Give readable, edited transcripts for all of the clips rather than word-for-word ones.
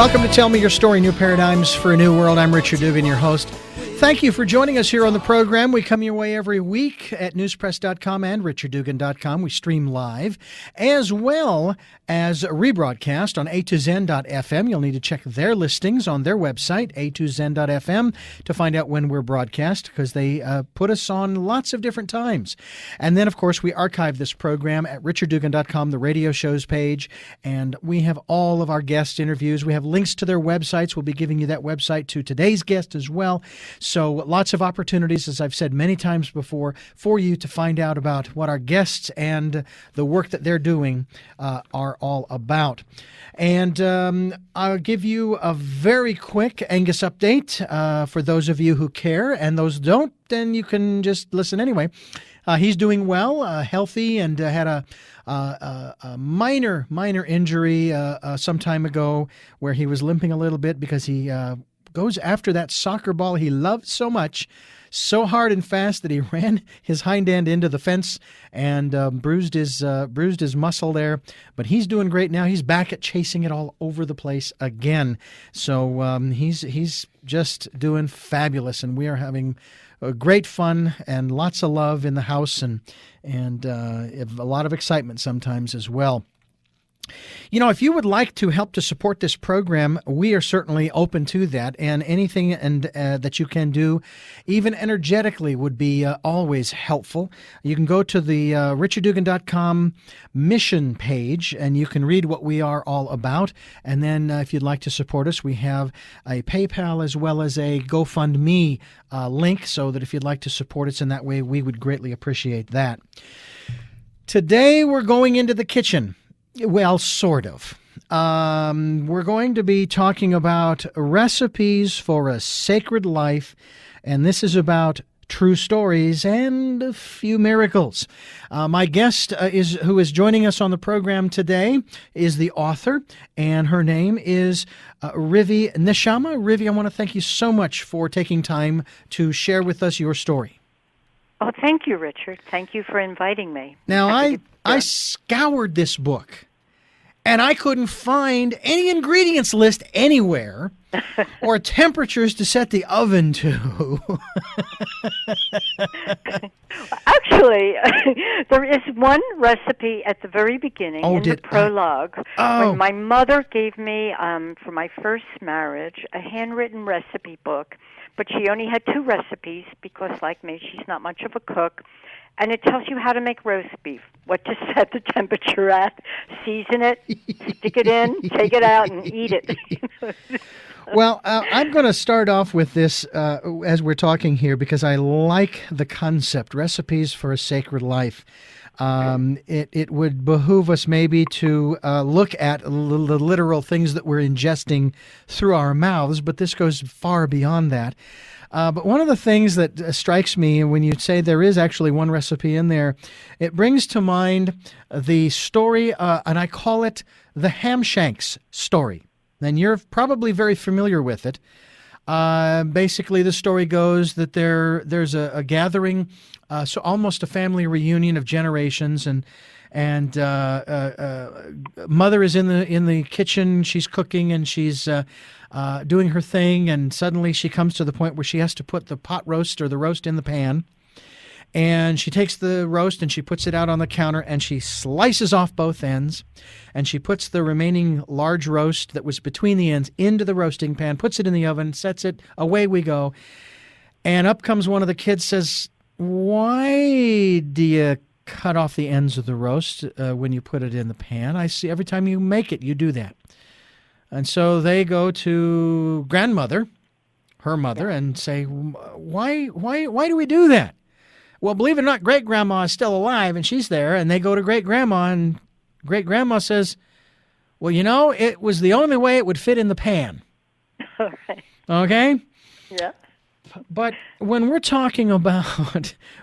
Welcome to Tell Me Your Story, New Paradigms for a New World. I'm Richard Dugan, your host. Thank you for joining us here on the program. We come your way every week at newspress.com and richarddugan.com. We stream live, as well as rebroadcast on a2zen.fm. You'll need to check their listings on their website, a2zen.fm, to find out when we're broadcast, because they put us on lots of different times. And then, of course, we archive this program at richarddugan.com, the radio shows page, and we have all of our guest interviews. We have links to their websites. We'll be giving you that website to today's guest as well. So lots of opportunities, as I've said many times before, for you to find out about what our guests and the work that they're doing are all about. And I'll give you a very quick Angus update for those of you who care, and those don't, then you can just listen anyway. He's doing well, healthy, and had a minor injury some time ago where he was limping a little bit because he goes after that soccer ball he loved so much, so hard and fast that he ran his hind end into the fence and bruised his muscle there. But he's doing great now. He's back at chasing it all over the place again. So he's just doing fabulous, and we are having great fun and lots of love in the house, and a lot of excitement sometimes as well. You know, if you would like to help to support this program, we are certainly open to that, and anything that you can do, even energetically, would be always helpful. You can go to the richarddugan.com mission page, and you can read what we are all about. And then if you'd like to support us, we have a PayPal as well as a GoFundMe link, so that if you'd like to support us in that way, we would greatly appreciate that. Today, we're going into the kitchen. Well, sort of. We're going to be talking about recipes for a sacred life, and this is about true stories and a few miracles. My guest who is joining us on the program today is the author, and her name is Rivvy Neshama. Rivvy, I want to thank you so much for taking time to share with us your story. Oh, thank you, Richard. Thank you for inviting me. Now, I scoured this book, and I couldn't find any ingredients list anywhere or temperatures to set the oven to. Actually, there is one recipe at the very beginning in the prologue. When my mother gave me, for my first marriage, a handwritten recipe book. But she only had 2 recipes because, like me, she's not much of a cook. And it tells you how to make roast beef, what to set the temperature at, season it, stick it in, take it out, and eat it. Well, I'm going to start off with this as we're talking here because I like the concept, recipes for a sacred life. It would behoove us maybe to look at the literal things that we're ingesting through our mouths, but this goes far beyond that. But one of the things that strikes me when you say there is actually one recipe in there, it brings to mind the story, and I call it the Hamshanks story. And you're probably very familiar with it. Basically, the story goes that there's a gathering, so almost a family reunion of generations, and mother is in the kitchen. She's cooking and she's doing her thing, and suddenly she comes to the point where she has to put the pot roast or the roast in the pan. And she takes the roast and she puts it out on the counter and she slices off both ends, and she puts the remaining large roast that was between the ends into the roasting pan, puts it in the oven, sets it, away we go. And up comes one of the kids, says, "Why do you cut off the ends of the roast when you put it in the pan? I see every time you make it, you do that." And so they go to grandmother, her mother, and say, why do we do that? Well, believe it or not, great-grandma is still alive, and she's there, and they go to great-grandma, and great-grandma says, well, you know, it was the only way it would fit in the pan. Okay? Yeah. But when we're talking about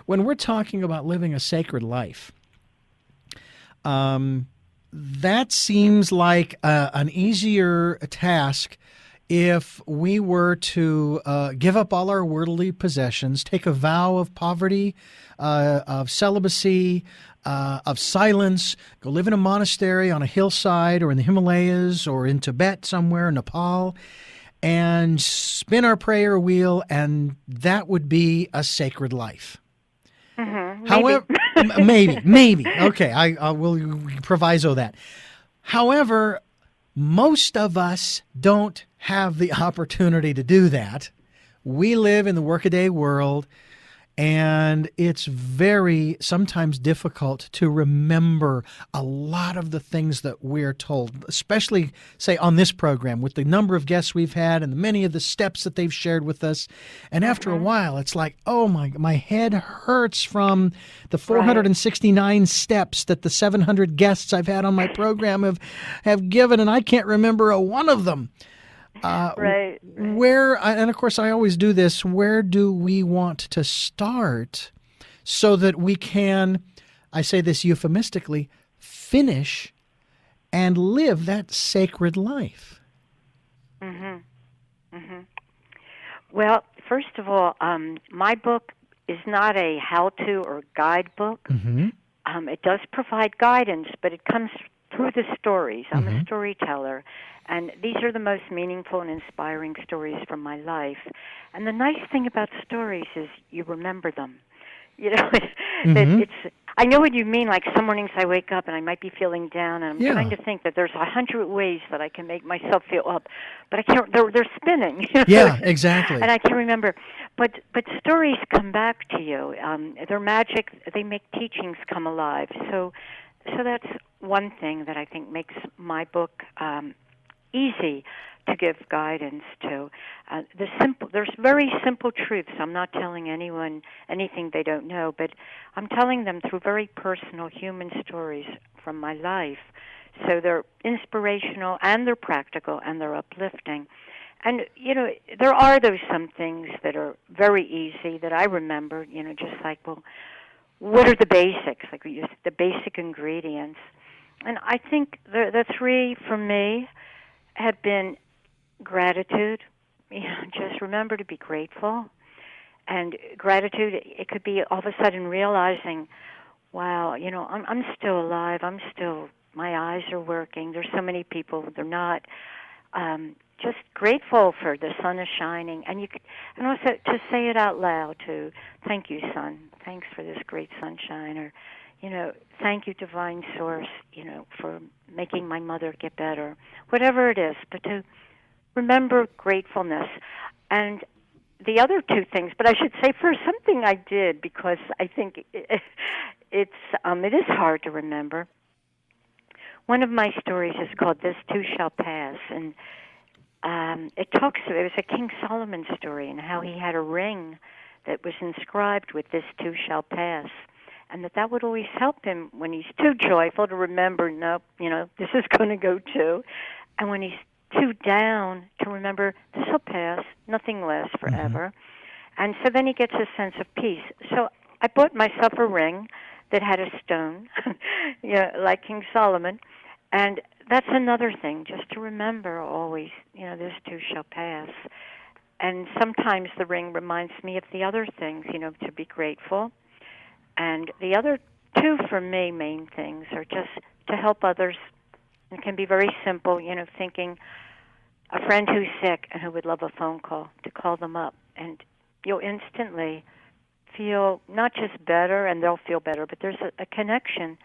living a sacred life, that seems like an easier task if we were to give up all our worldly possessions, take a vow of poverty, of celibacy, of silence, go live in a monastery on a hillside or in the Himalayas or in Tibet somewhere, Nepal, and spin our prayer wheel, and that would be a sacred life. Mm-hmm. However, maybe. Okay, I will proviso that. However, most of us don't have the opportunity to do that. We live in the workaday world, and it's very sometimes difficult to remember a lot of the things that we're told, especially, say, on this program with the number of guests we've had and the many of the steps that they've shared with us. And after a while, it's like, oh, my head hurts from the 469 steps that the 700 guests I've had on my program have given, and I can't remember a one of them. Right. Where, and of course I always do this, where do we want to start so that we can, I say this euphemistically, finish and live that sacred life? Mm-hmm. Mm-hmm. Well, first of all, my book is not a how-to or guidebook. Mm-hmm. It does provide guidance, but it comes through the stories. I'm a storyteller, and these are the most meaningful and inspiring stories from my life. And the nice thing about stories is you remember them. You know, I know what you mean. Like some mornings I wake up and I might be feeling down, and I'm trying to think that there's 100 ways that I can make myself feel up, but I can't. They're spinning. Yeah, exactly. And I can't remember. But stories come back to you. They're magic. They make teachings come alive. So that's one thing that I think makes my book easy to give guidance to. There's very simple truths. I'm not telling anyone anything they don't know, but I'm telling them through very personal human stories from my life. So they're inspirational, and they're practical, and they're uplifting. And, you know, there are some things that are very easy that I remember, you know, just like, well, what are the basics, like the basic ingredients? And I think the three for me have been gratitude. You know, just remember to be grateful. And gratitude, it could be all of a sudden realizing, wow, you know, I'm still alive. My eyes are working. There's so many people, they're not. Just grateful for the sun is shining. And also to say it out loud too. Thank you, sun. Thanks for this great sunshine. Or, you know, thank you, divine source, you know, for making my mother get better. Whatever it is, but to remember gratefulness. And the other two things, but I should say first something I did, because I think it is hard to remember. One of my stories is called This Too Shall Pass, and it was a King Solomon story, and how he had a ring that was inscribed with "This too shall pass," and that would always help him when he's too joyful to remember, nope, you know, this is going to go too, and when he's too down to remember, this will pass, nothing lasts forever. And so then he gets a sense of peace. So I bought myself a ring that had a stone, you know, like King Solomon, and that's another thing, just to remember always, you know, this too shall pass. And sometimes the ring reminds me of the other things, you know, to be grateful. And the other two, for me, main things are just to help others. It can be very simple, you know, thinking a friend who's sick and who would love a phone call, to call them up. And you'll instantly feel not just better, and they'll feel better, but there's a connection.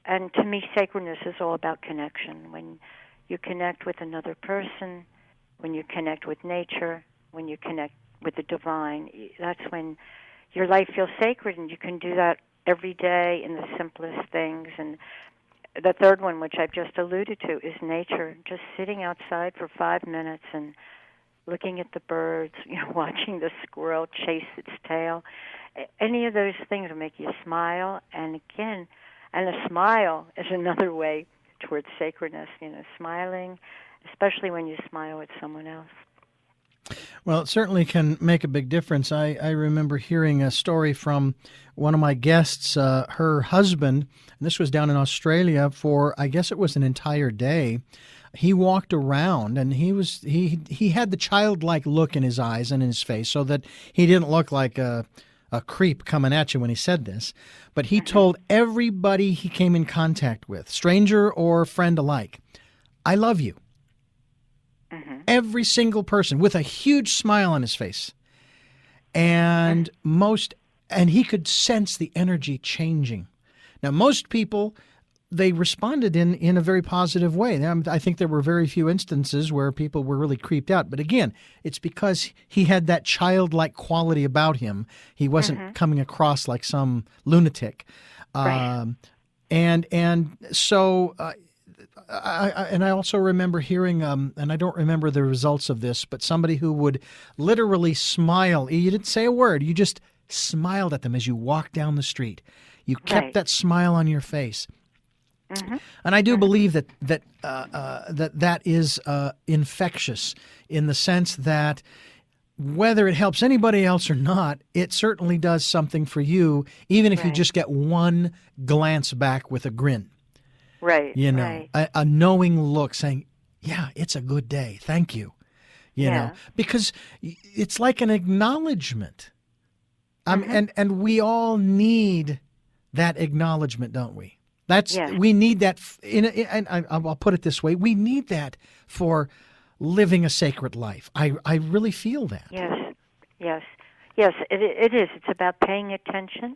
And to me, sacredness is all about connection. When you connect with another person, when you connect with nature, when you connect with the divine, that's when your life feels sacred, and you can do that every day in the simplest things. And the third one, which I've just alluded to, is nature. Just sitting outside for 5 minutes and looking at the birds, you know, watching the squirrel chase its tail. Any of those things will make you smile. And again, and a smile is another way towards sacredness, you know, smiling, especially when you smile at someone else. Well, it certainly can make a big difference. I remember hearing a story from one of my guests, her husband, and this was down in Australia for, I guess it was an entire day, he walked around and he had the childlike look in his eyes and in his face, so that he didn't look like a creep coming at you when he said this. But he told everybody he came in contact with, stranger or friend alike, "I love you." Every single person, with a huge smile on his face. And he could sense the energy changing. Now, most people, they responded in a very positive way. I think there were very few instances where people were really creeped out. But again, it's because he had that childlike quality about him. He wasn't coming across like some lunatic. Right. So I also remember hearing, and I don't remember the results of this, but somebody who would literally smile. You didn't say a word. You just smiled at them as you walked down the street. You kept that smile on your face. And I do believe that is infectious, in the sense that whether it helps anybody else or not, it certainly does something for you, even if you just get one glance back with a grin. Right. A knowing look saying, "Yeah, it's a good day. Thank you." You know, because it's like an acknowledgement. And we all need that acknowledgement, don't we? We need that. And I'll put it this way: we need that for living a sacred life. I really feel that. Yes. It is. It's about paying attention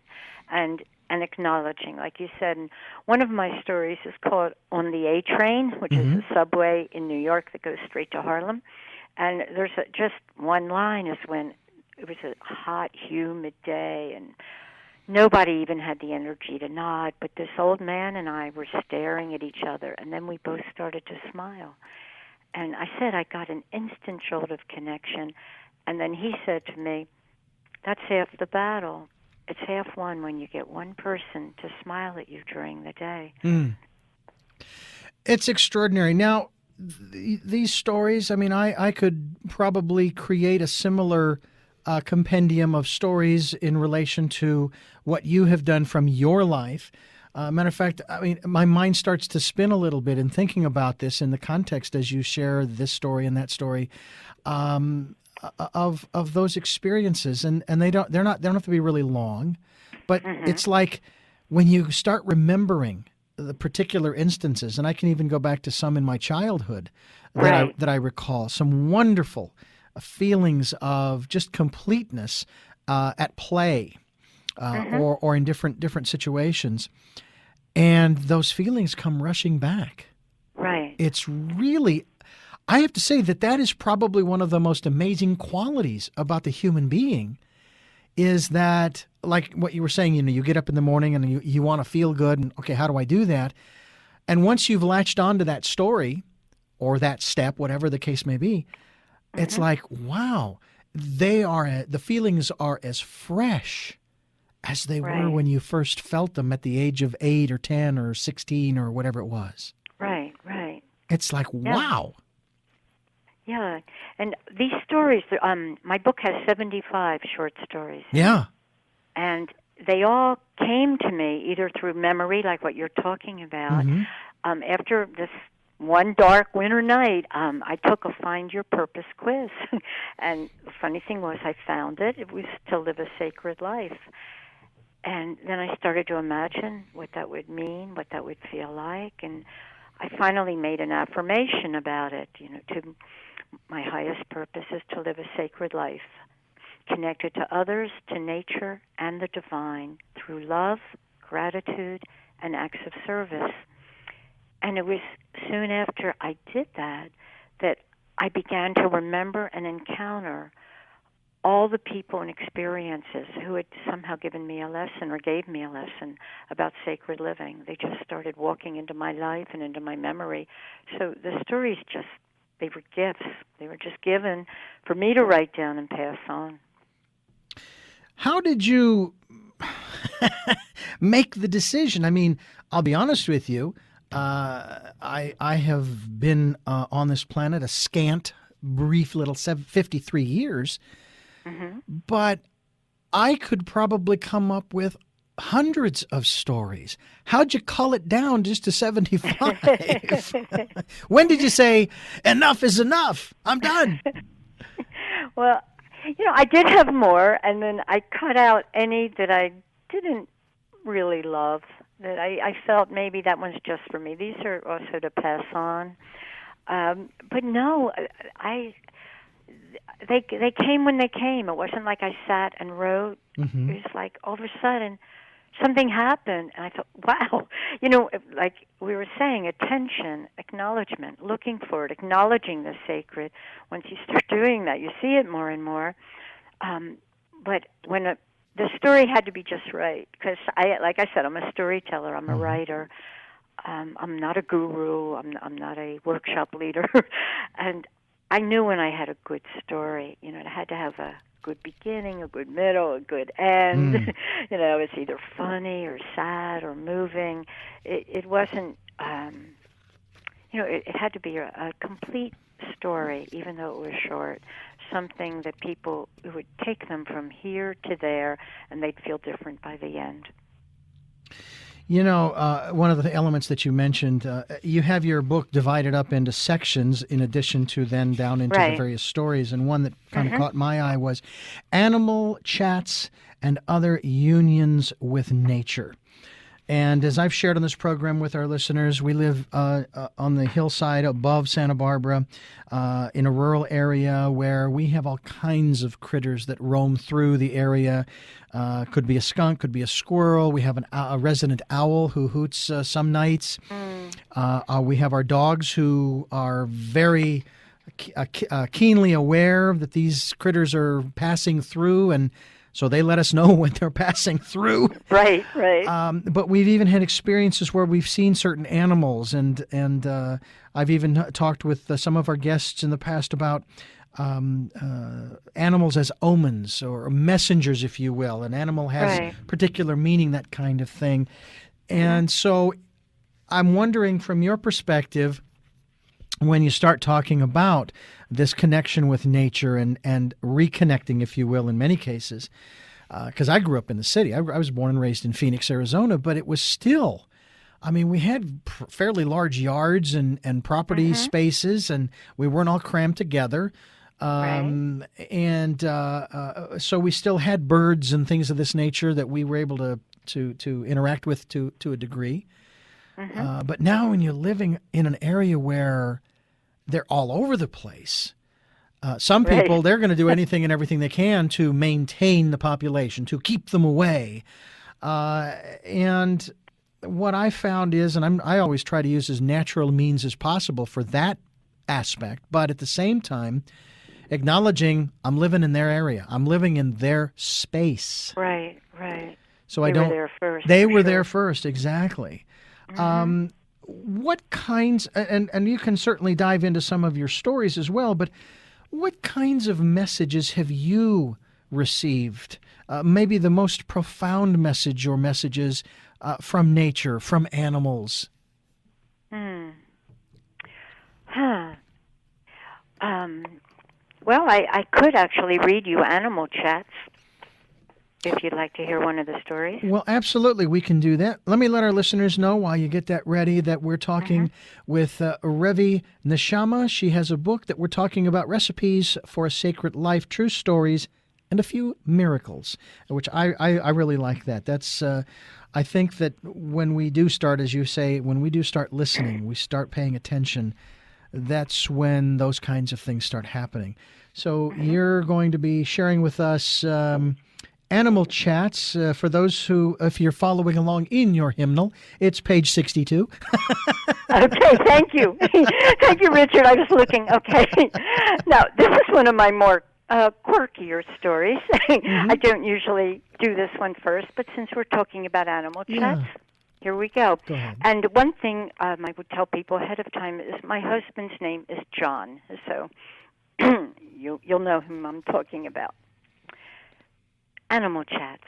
and acknowledging, like you said. And one of my stories is called "On the A Train," which is a subway in New York that goes straight to Harlem. And there's just one line is when it was a hot, humid day, and nobody even had the energy to nod, but this old man and I were staring at each other, and then we both started to smile. And I said I got an instant jolt of connection, and then he said to me, "That's half the battle. It's half won when you get one person to smile at you during the day." It's extraordinary. Now, these stories, I mean, I could probably create a similar compendium of stories in relation to what you have done from your life. Matter of fact, I mean, my mind starts to spin a little bit in thinking about this in the context as you share this story and that story of those experiences, and they don't have to be really long, but it's like when you start remembering the particular instances, and I can even go back to some in my childhood that I recall, some wonderful feelings of just completeness at play or in different situations, and those feelings come rushing back. Right. It's really, I have to say that is probably one of the most amazing qualities about the human being, is that, like what you were saying, you get up in the morning and you want to feel good, and okay, how do I do that? And once you've latched onto that story or that step, whatever the case may be, it's like, wow, the feelings are as fresh as they were when you first felt them at the age of 8 or 10 or 16 or whatever it was. Right. It's like, wow. Yeah, and these stories, my book has 75 short stories. Yeah. And they all came to me either through memory, like what you're talking about. After this one dark winter night, I took a Find Your Purpose quiz. And the funny thing was I found it. It was to live a sacred life. And then I started to imagine what that would mean, what that would feel like. And I finally made an affirmation about it. To my highest purpose is to live a sacred life, connected to others, to nature, and the divine through love, gratitude, and acts of service. And it was soon after I did that I began to remember and encounter all the people and experiences who had somehow given me a lesson or gave me a lesson about sacred living. They just started walking into my life and into my memory. So the stories they were gifts. They were just given for me to write down and pass on. How did you make the decision? I mean, I'll be honest with you. I have been on this planet a scant, brief little 53 years, but I could probably come up with hundreds of stories. How'd you cull it down just to 75? When did you say, enough is enough, I'm done? Well, I did have more, and then I cut out any that I didn't really love, that I felt maybe that one's just for me. These are also to pass on. But no, they came when they came. It wasn't like I sat and wrote. Mm-hmm. It was like all of a sudden something happened, and I thought, wow. Like we were saying, attention, acknowledgement, looking for it, acknowledging the sacred. Once you start doing that, you see it more and more. But when the story had to be just right, because like I said, I'm a storyteller, I'm a writer. I'm not a guru, I'm not a workshop leader. And I knew when I had a good story, it had to have a good beginning, a good middle, a good end. It's either funny or sad or moving. It wasn't, it had to be a complete story, even though it was short, something that people would take them from here to there, and they'd feel different by the end. One of the elements that you mentioned, you have your book divided up into sections in addition to then down into the various stories. And one that kind of caught my eye was Animal Chats and Other Unions with Nature. And as I've shared on this program with our listeners, we live on the hillside above Santa Barbara in a rural area where we have all kinds of critters that roam through the area. Could be a skunk, could be a squirrel. We have a resident owl who hoots some nights. We have our dogs who are very keenly aware that these critters are passing through, and so they let us know when they're passing through. Right. But we've even had experiences where we've seen certain animals, and I've even talked with some of our guests in the past about animals as omens or messengers, if you will. An animal has particular meaning, that kind of thing. And so I'm wondering, from your perspective, when you start talking about this connection with nature and reconnecting, if you will, in many cases, because I grew up in the city. I was born and raised in Phoenix, Arizona, but it was still, we had fairly large yards and property spaces, and we weren't all crammed together. So we still had birds and things of this nature that we were able to interact with to a degree. But now when you're living in an area where they're all over the place, some people, they're going to do anything and everything they can to maintain the population, to keep them away. And what I found is, and I always try to use as natural means as possible for that aspect, but at the same time, acknowledging I'm living in their area. I'm living in their space. Right. So they were there first. They were there first, exactly. What kinds, and you can certainly dive into some of your stories as well, but what kinds of messages have you received? Maybe the most profound message or messages from nature, from animals? Well, I could actually read you Animal Chats, if you'd like to hear one of the stories. Well, absolutely, we can do that. Let me let our listeners know, while you get that ready, that we're talking with Rivvy Neshama. She has a book that we're talking about, Recipes for a Sacred Life, True Stories, and a Few Miracles, which I really like that. That's I think that when we do start, as you say, when we do start listening, we start paying attention, that's when those kinds of things start happening. So you're going to be sharing with us Animal Chats. For those who, if you're following along in your hymnal, it's page 62. Okay, thank you. Thank you, Richard. I was looking. Okay. Now, this is one of my more quirkier stories. I don't usually do this one first, but since we're talking about Animal Chats, here we go. Go ahead. And one thing I would tell people ahead of time is my husband's name is John, so you'll know whom I'm talking about. Animal Chats.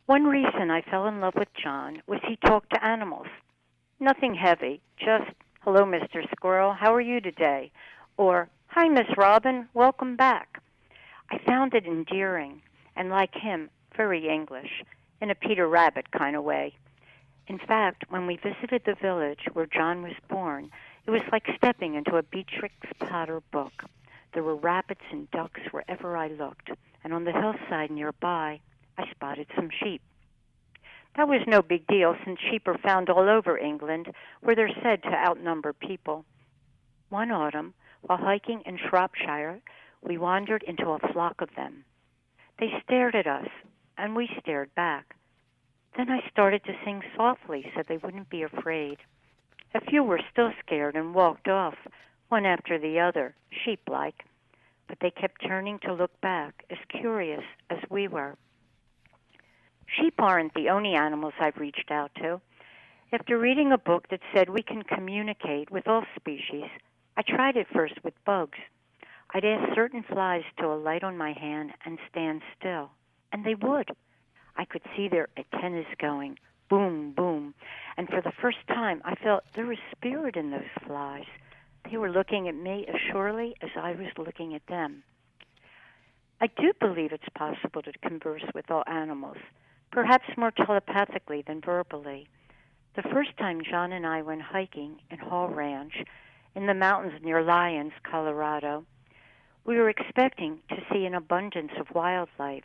One reason I fell in love with John was he talked to animals. Nothing heavy, just, "Hello, Mr. Squirrel, how are you today?" Or, "Hi, Miss Robin, welcome back." I found it endearing, and like him, very English. in a Peter Rabbit kind of way. In fact, when we visited the village where John was born, it was like stepping into a Beatrix Potter book. There were rabbits and ducks wherever I looked, and on the hillside nearby, I spotted some sheep. That was no big deal, since sheep are found all over England, where they're said to outnumber people. One autumn, while hiking in Shropshire, we wandered into a flock of them. They stared at us, and we stared back. Then I started to sing softly so they wouldn't be afraid. A few were still scared and walked off, one after the other, sheep-like. But they kept turning to look back, as curious as we were. Sheep aren't the only animals I've reached out to. After reading a book that said we can communicate with all species, I tried it first with bugs. I'd ask certain flies to alight on my hand and stand still, and they would. I could see their antennas going, boom, boom, and for the first time I felt there was spirit in those flies. They were looking at me as surely as I was looking at them. I do believe it's possible to converse with all animals, perhaps more telepathically than verbally. The first time John and I went hiking in Hall Ranch in the mountains near Lyons, Colorado, we were expecting to see an abundance of wildlife,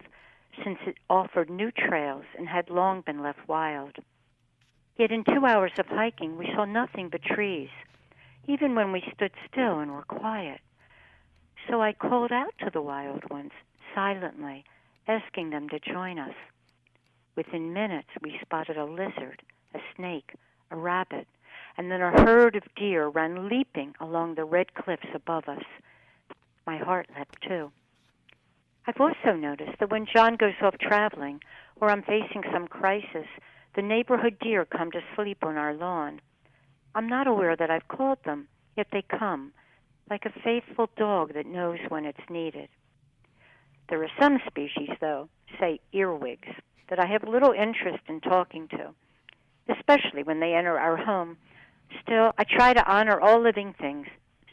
since it offered new trails and had long been left wild. Yet in 2 hours of hiking, we saw nothing but trees, even when we stood still and were quiet. So I called out to the wild ones, silently, asking them to join us. Within minutes, we spotted a lizard, a snake, a rabbit, and then a herd of deer ran leaping along the red cliffs above us. My heart leapt too. I've also noticed that when John goes off traveling or I'm facing some crisis, the neighborhood deer come to sleep on our lawn. I'm not aware that I've called them, yet they come, like a faithful dog that knows when it's needed. There are some species, though, say earwigs, that I have little interest in talking to, especially when they enter our home. Still, I try to honor all living things,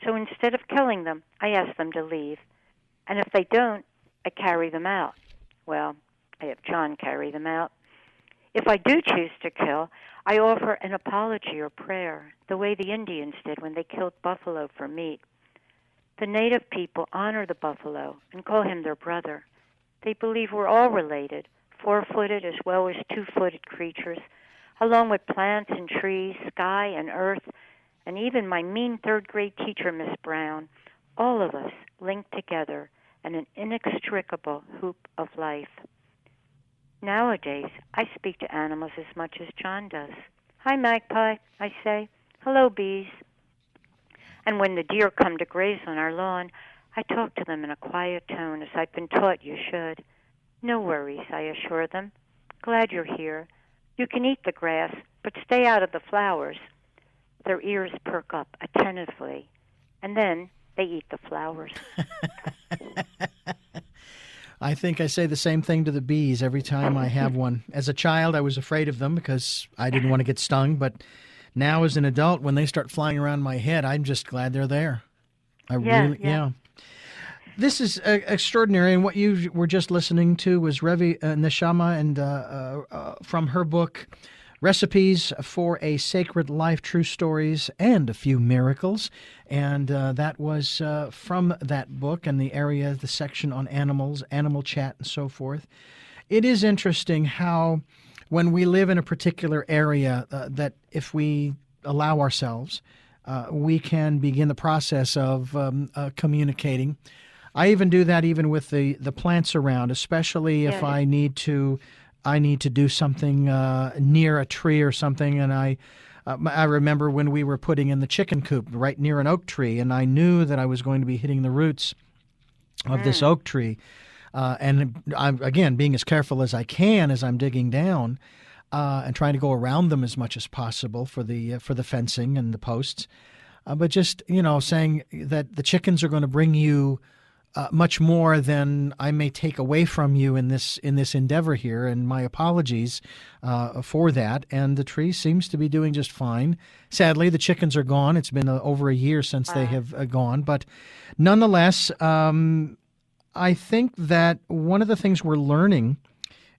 so instead of killing them, I ask them to leave. And if they don't, I carry them out. Well, I have John carry them out. If I do choose to kill, I offer an apology or prayer, the way the Indians did when they killed buffalo for meat. The native people honor the buffalo and call him their brother. They believe we're all related, four-footed as well as two-footed creatures, along with plants and trees, sky and earth, and even my mean third-grade teacher, Miss Brown, all of us linked together in an inextricable hoop of life. Nowadays, I speak to animals as much as John does. Hi, magpie, I say. Hello, bees. And when the deer come to graze on our lawn, I talk to them in a quiet tone as I've been taught you should. No worries, I assure them. Glad you're here. You can eat the grass, but stay out of the flowers. Their ears perk up attentively, and then they eat the flowers. I think I say the same thing to the bees every time I have one. As a child, I was afraid of them because I didn't want to get stung, but now as an adult, when they start flying around my head, I'm just glad they're there. Yeah. This is extraordinary, and what you were just listening to was Rivvy Neshama, and from her book, Recipes for a Sacred Life, True Stories, and a Few Miracles. And that was from that book and the section on animals, animal chat, and so forth. It is interesting how when we live in a particular area that if we allow ourselves, we can begin the process of communicating. I even do that even with the plants around, especially if I need to do something near a tree or something. And I remember when we were putting in the chicken coop right near an oak tree, and I knew that I was going to be hitting the roots of this oak tree. And I'm, again, being as careful as I can as I'm digging down and trying to go around them as much as possible for the fencing and the posts. But just, saying that the chickens are going to bring you much more than I may take away from you in this endeavor here, and my apologies for that. And the tree seems to be doing just fine. Sadly, the chickens are gone. It's been over a year since they have gone, but nonetheless, I think that one of the things we're learning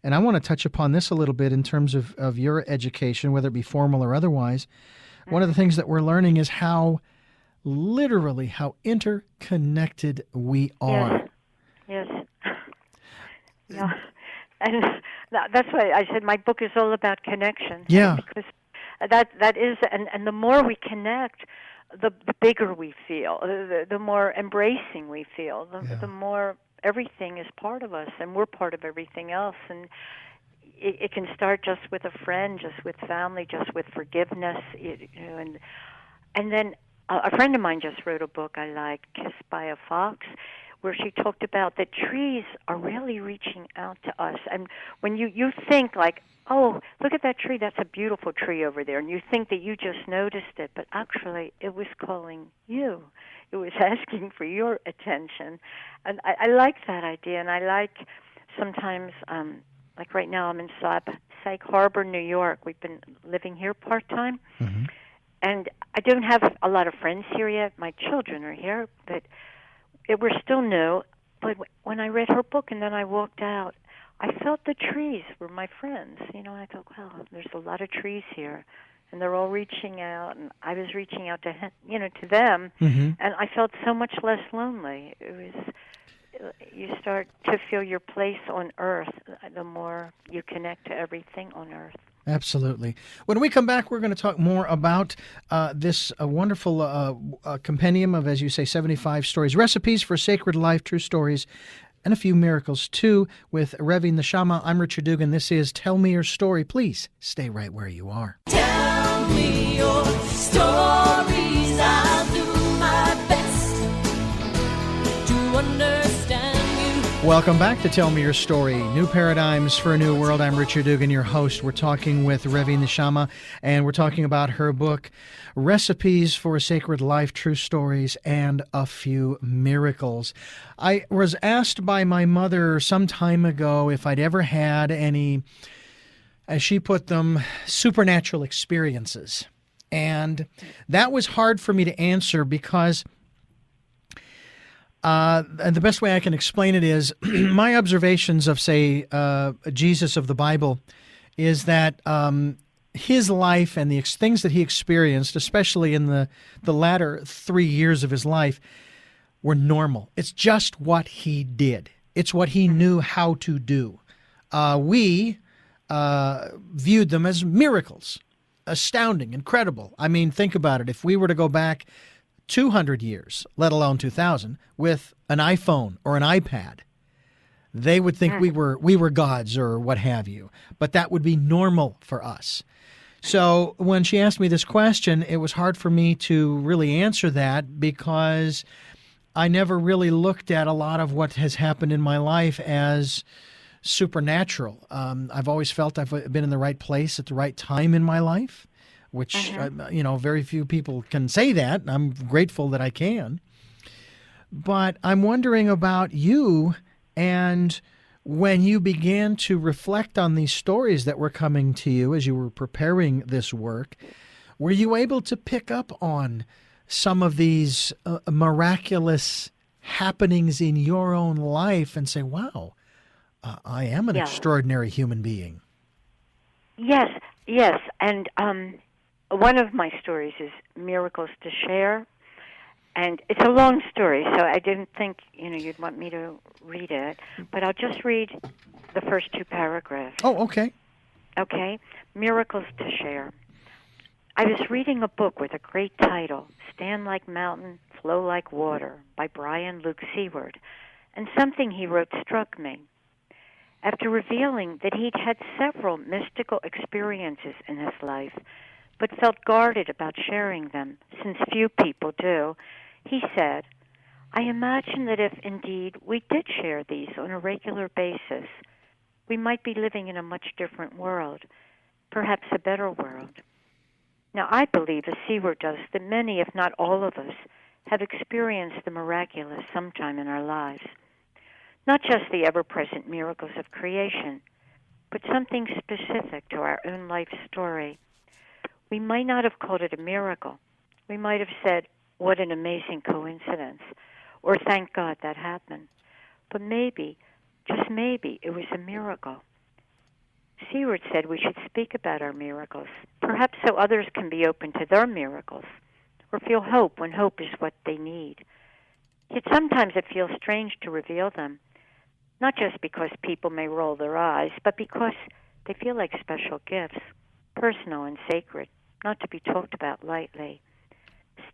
and I want to touch upon this a little bit in terms of your education, whether it be formal or otherwise. One of the things that we're learning is how interconnected we are. Yes. Yeah. And that's why I said my book is all about connection. Yeah. Because that is, and the more we connect, the bigger we feel, the more embracing we feel, the more everything is part of us, and we're part of everything else. And it can start just with a friend, just with family, just with forgiveness, and then a friend of mine just wrote a book I like, Kissed by a Fox, where she talked about that trees are really reaching out to us. And when you think like, oh, look at that tree, that's a beautiful tree over there, and you think that you just noticed it, but actually it was calling you. It was asking for your attention. And I like that idea, and I like sometimes, like right now I'm in Sag Harbor, New York. We've been living here part-time, and I don't have a lot of friends here yet. My children are here, but we're still new. But when I read her book and then I walked out, I felt the trees were my friends. And I thought, wow, there's a lot of trees here, and they're all reaching out, and I was reaching out to them, and I felt so much less lonely. You start to feel your place on earth the more you connect to everything on earth. Absolutely. When we come back, we're going to talk more about this wonderful compendium of, as you say, 75 stories, recipes for sacred life, true stories, and a few miracles, too, with Rivvy Neshama. I'm Richard Dugan. This is Tell Me Your Story. Please stay right where you are. Tell me your stories. I'll do my best to understand you. Welcome back to Tell Me Your Story, New Paradigms for a New World. I'm Richard Dugan, your host. We're talking with Rivvy Neshama, and we're talking about her book, Recipes for a Sacred Life, True Stories, and a Few Miracles. I was asked by my mother some time ago if I'd ever had any, as she put them, supernatural experiences. And that was hard for me to answer because and the best way I can explain it is my observations of, say, Jesus of the Bible is that his life and the things that he experienced, especially in the latter 3 years of his life, were normal. It's just what he did. It's what he knew how to do. We viewed them as miracles, astounding, incredible. I mean, think about it. If we were to go back 200 years, let alone 2,000, with an iPhone or an iPad, they would think we were gods or what have you. But that would be normal for us. So when she asked me this question, it was hard for me to really answer that because I never really looked at a lot of what has happened in my life as supernatural. I've always felt I've been in the right place at the right time in my life, which, very few people can say that. And I'm grateful that I can. But I'm wondering about you, and when you began to reflect on these stories that were coming to you as you were preparing this work, were you able to pick up on some of these miraculous happenings in your own life and say, wow, I am an extraordinary human being? Yes. And one of my stories is Miracles to Share. And it's a long story, so I didn't think, you'd want me to read it. But I'll just read the first two paragraphs. Oh, okay. Okay. Miracles to Share. I was reading a book with a great title, Stand Like Mountain, Flow Like Water, by Brian Luke Seward, and something he wrote struck me. After revealing that he'd had several mystical experiences in his life, but felt guarded about sharing them, since few people do, he said, I imagine that if indeed we did share these on a regular basis, we might be living in a much different world, perhaps a better world. Now, I believe, as Seward does, that many, if not all of us, have experienced the miraculous sometime in our lives. Not just the ever-present miracles of creation, but something specific to our own life story. We might not have called it a miracle. We might have said, what an amazing coincidence, or thank God that happened. But maybe, just maybe, it was a miracle. Seward said we should speak about our miracles, perhaps so others can be open to their miracles, or feel hope when hope is what they need. Yet sometimes it feels strange to reveal them, not just because people may roll their eyes, but because they feel like special gifts, personal and sacred, not to be talked about lightly.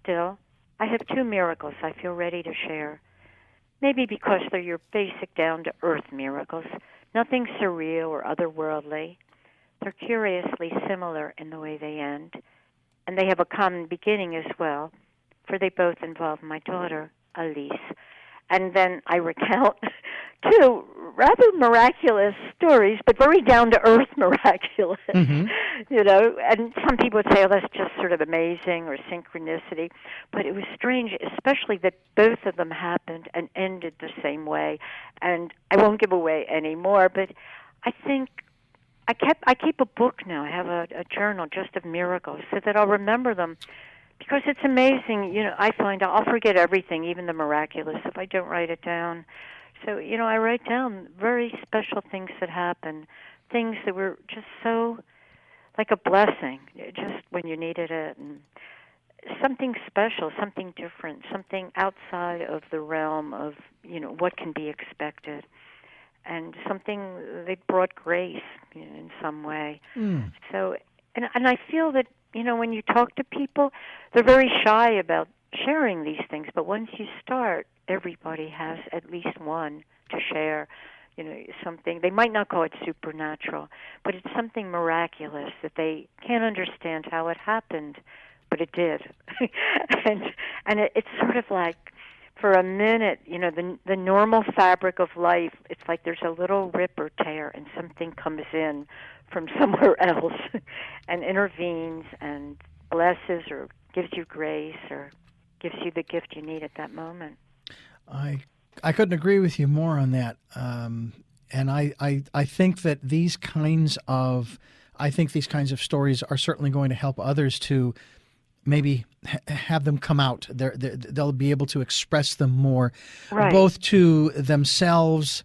Still, I have 2 miracles I feel ready to share. Maybe because they're your basic down-to-earth miracles, nothing surreal or otherworldly. They're curiously similar in the way they end, and they have a common beginning as well, for they both involve my daughter, Elise. And then I recount 2 rather miraculous stories, but very down-to-earth miraculous. Mm-hmm. And some people would say, oh, that's just sort of amazing or synchronicity. But it was strange, especially that both of them happened and ended the same way. And I won't give away any more, but I think I keep a book now. I have a journal just of miracles so that I'll remember them. Because it's amazing, I find I'll forget everything, even the miraculous, if I don't write it down. So, I write down very special things that happen, things that were just so like a blessing, just when you needed it, and something special, something different, something outside of the realm of, what can be expected, and something that brought grace in some way. Mm. So, and I feel that, when you talk to people, they're very shy about sharing these things. But once you start, everybody has at least one to share, something. They might not call it supernatural, but it's something miraculous that they can't understand how it happened, but it did. and it's sort of like, for a minute, the normal fabric of life, it's like there's a little rip or tear and something comes in from somewhere else and intervenes and blesses or gives you grace or gives you the gift you need at that moment. I couldn't agree with you more on that. And I think that these kinds of stories are certainly going to help others to maybe have them come out. They'll be able to express them more, right, both to themselves,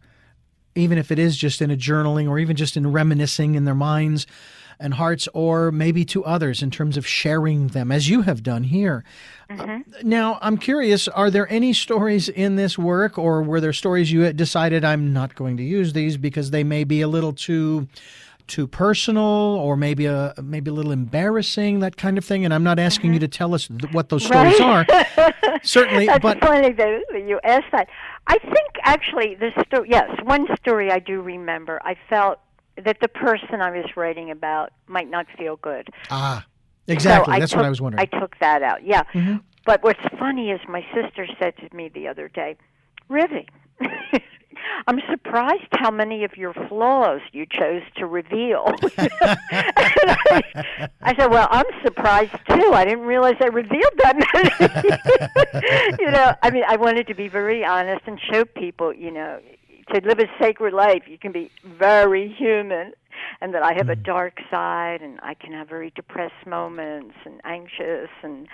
even if it is just in a journaling or even just in reminiscing in their minds and hearts, or maybe to others in terms of sharing them, as you have done here. Mm-hmm. Now, I'm curious, are there any stories in this work, or were there stories you had decided I'm not going to use these because they may be a little too personal, or maybe a little embarrassing, that kind of thing? And I'm not asking you to tell us what those stories are. Certainly, That's but funny that you asked that. I think actually one story I do remember. I felt that the person I was writing about might not feel good. Ah, exactly. That's what I was wondering. I took that out. Yeah. Mm-hmm. But what's funny is my sister said to me the other day, Rivvy, I'm surprised how many of your flaws you chose to reveal. I said, well, I'm surprised too. I didn't realize I revealed that many. I wanted to be very honest and show people, to live a sacred life, you can be very human, and that I have a dark side, and I can have very depressed moments, and anxious, and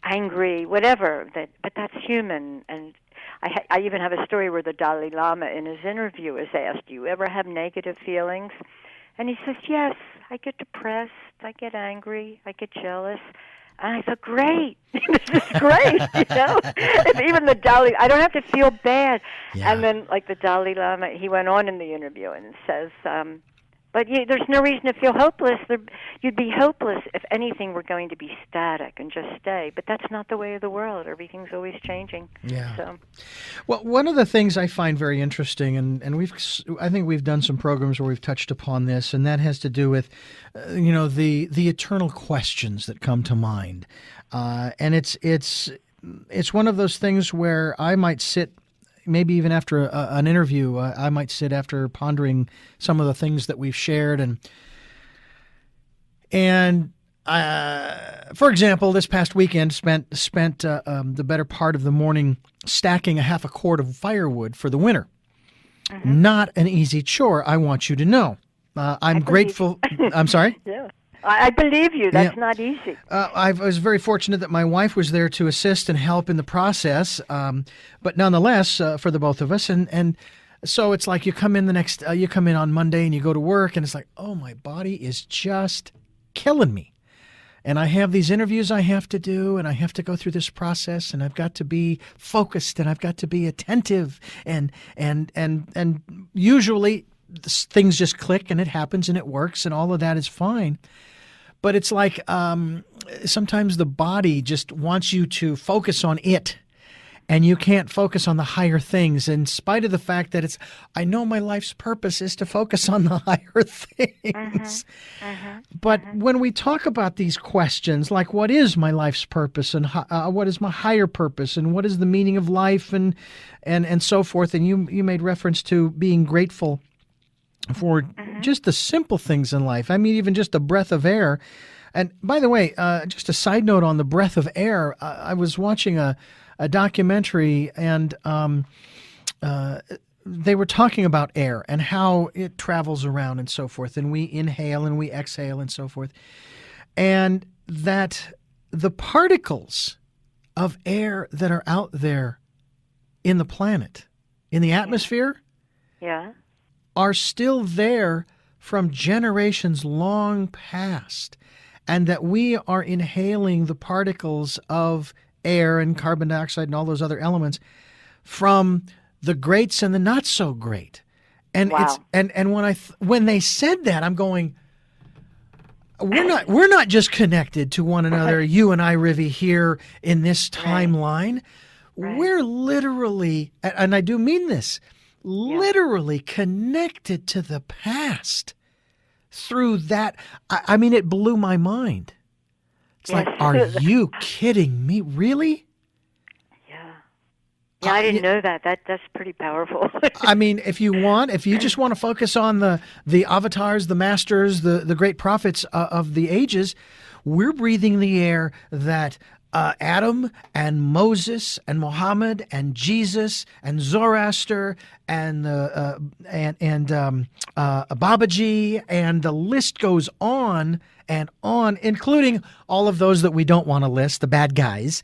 angry, whatever. But that's human. And I even have a story where the Dalai Lama in his interview is asked, do you ever have negative feelings? And he says, yes, I get depressed, I get angry, I get jealous. And I thought, great, this is great, If even the Dalai, I don't have to feel bad. Yeah. And then, like the Dalai Lama, he went on in the interview and says, but there's no reason to feel hopeless. You'd be hopeless if anything were going to be static and just stay. But that's not the way of the world. Everything's always changing. Yeah. So. Well, one of the things I find very interesting, and I think we've done some programs where we've touched upon this, and that has to do with, the eternal questions that come to mind, and it's one of those things where I might sit. Maybe even after an interview, I might sit after pondering some of the things that we've shared. And for example, this past weekend spent the better part of the morning stacking a half a cord of firewood for the winter. Mm-hmm. Not an easy chore, I want you to know. I'm grateful. I'm sorry? Yeah. I believe you. That's not easy. I was very fortunate that my wife was there to assist and help in the process, but nonetheless, for the both of us. And So it's like you come in on Monday and you go to work and it's like, oh, my body is just killing me. And I have these interviews I have to do, and I have to go through this process, and I've got to be focused, and I've got to be attentive, and usually things just click, and it happens, and it works, and all of that is fine. But it's like sometimes the body just wants you to focus on it, and you can't focus on the higher things, in spite of the fact that I know my life's purpose is to focus on the higher things. But when we talk about these questions, like what is my life's purpose, and what is my higher purpose, and what is the meaning of life, and so forth, and you made reference to being grateful for just the simple things in life. I mean, even just a breath of air. And by the way, just a side note on the breath of air, I was watching a documentary, and they were talking about air and how it travels around and so forth, and we inhale and we exhale and so forth, and that the particles of air that are out there in the planet, in the atmosphere, are still there from generations long past, and that we are inhaling the particles of air and carbon dioxide and all those other elements from the greats and the not so great. And it's when they said that, I'm going, we're not just connected to one another, you and I, Rivvy, here in this timeline. We're literally, and I do mean this, literally connected to the past through that. I mean, it blew my mind. It's like, are you kidding me? Really? Yeah, I didn't know that. That's pretty powerful. I mean, if you just want to focus on the avatars, the masters, the great prophets of the ages, we're breathing the air that Adam and Moses and Muhammad and Jesus and Zoroaster and Babaji, and the list goes on and on, including all of those that we don't want to list, the bad guys.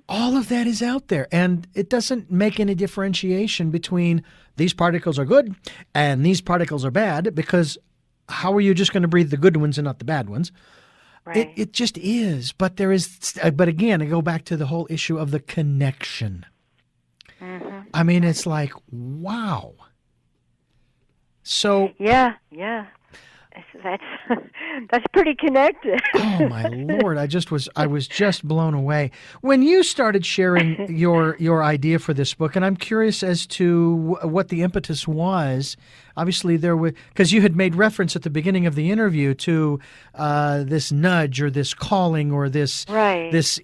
All of that is out there, and it doesn't make any differentiation between these particles are good and these particles are bad, because how are you just going to breathe the good ones and not the bad ones? It just is. But but again, I go back to the whole issue of the connection. I mean, it's like, wow. So that's pretty connected. Oh my Lord! I was just blown away when you started sharing your idea for this book, and I'm curious as to what the impetus was. Obviously, because you had made reference at the beginning of the interview to this nudge or this calling or this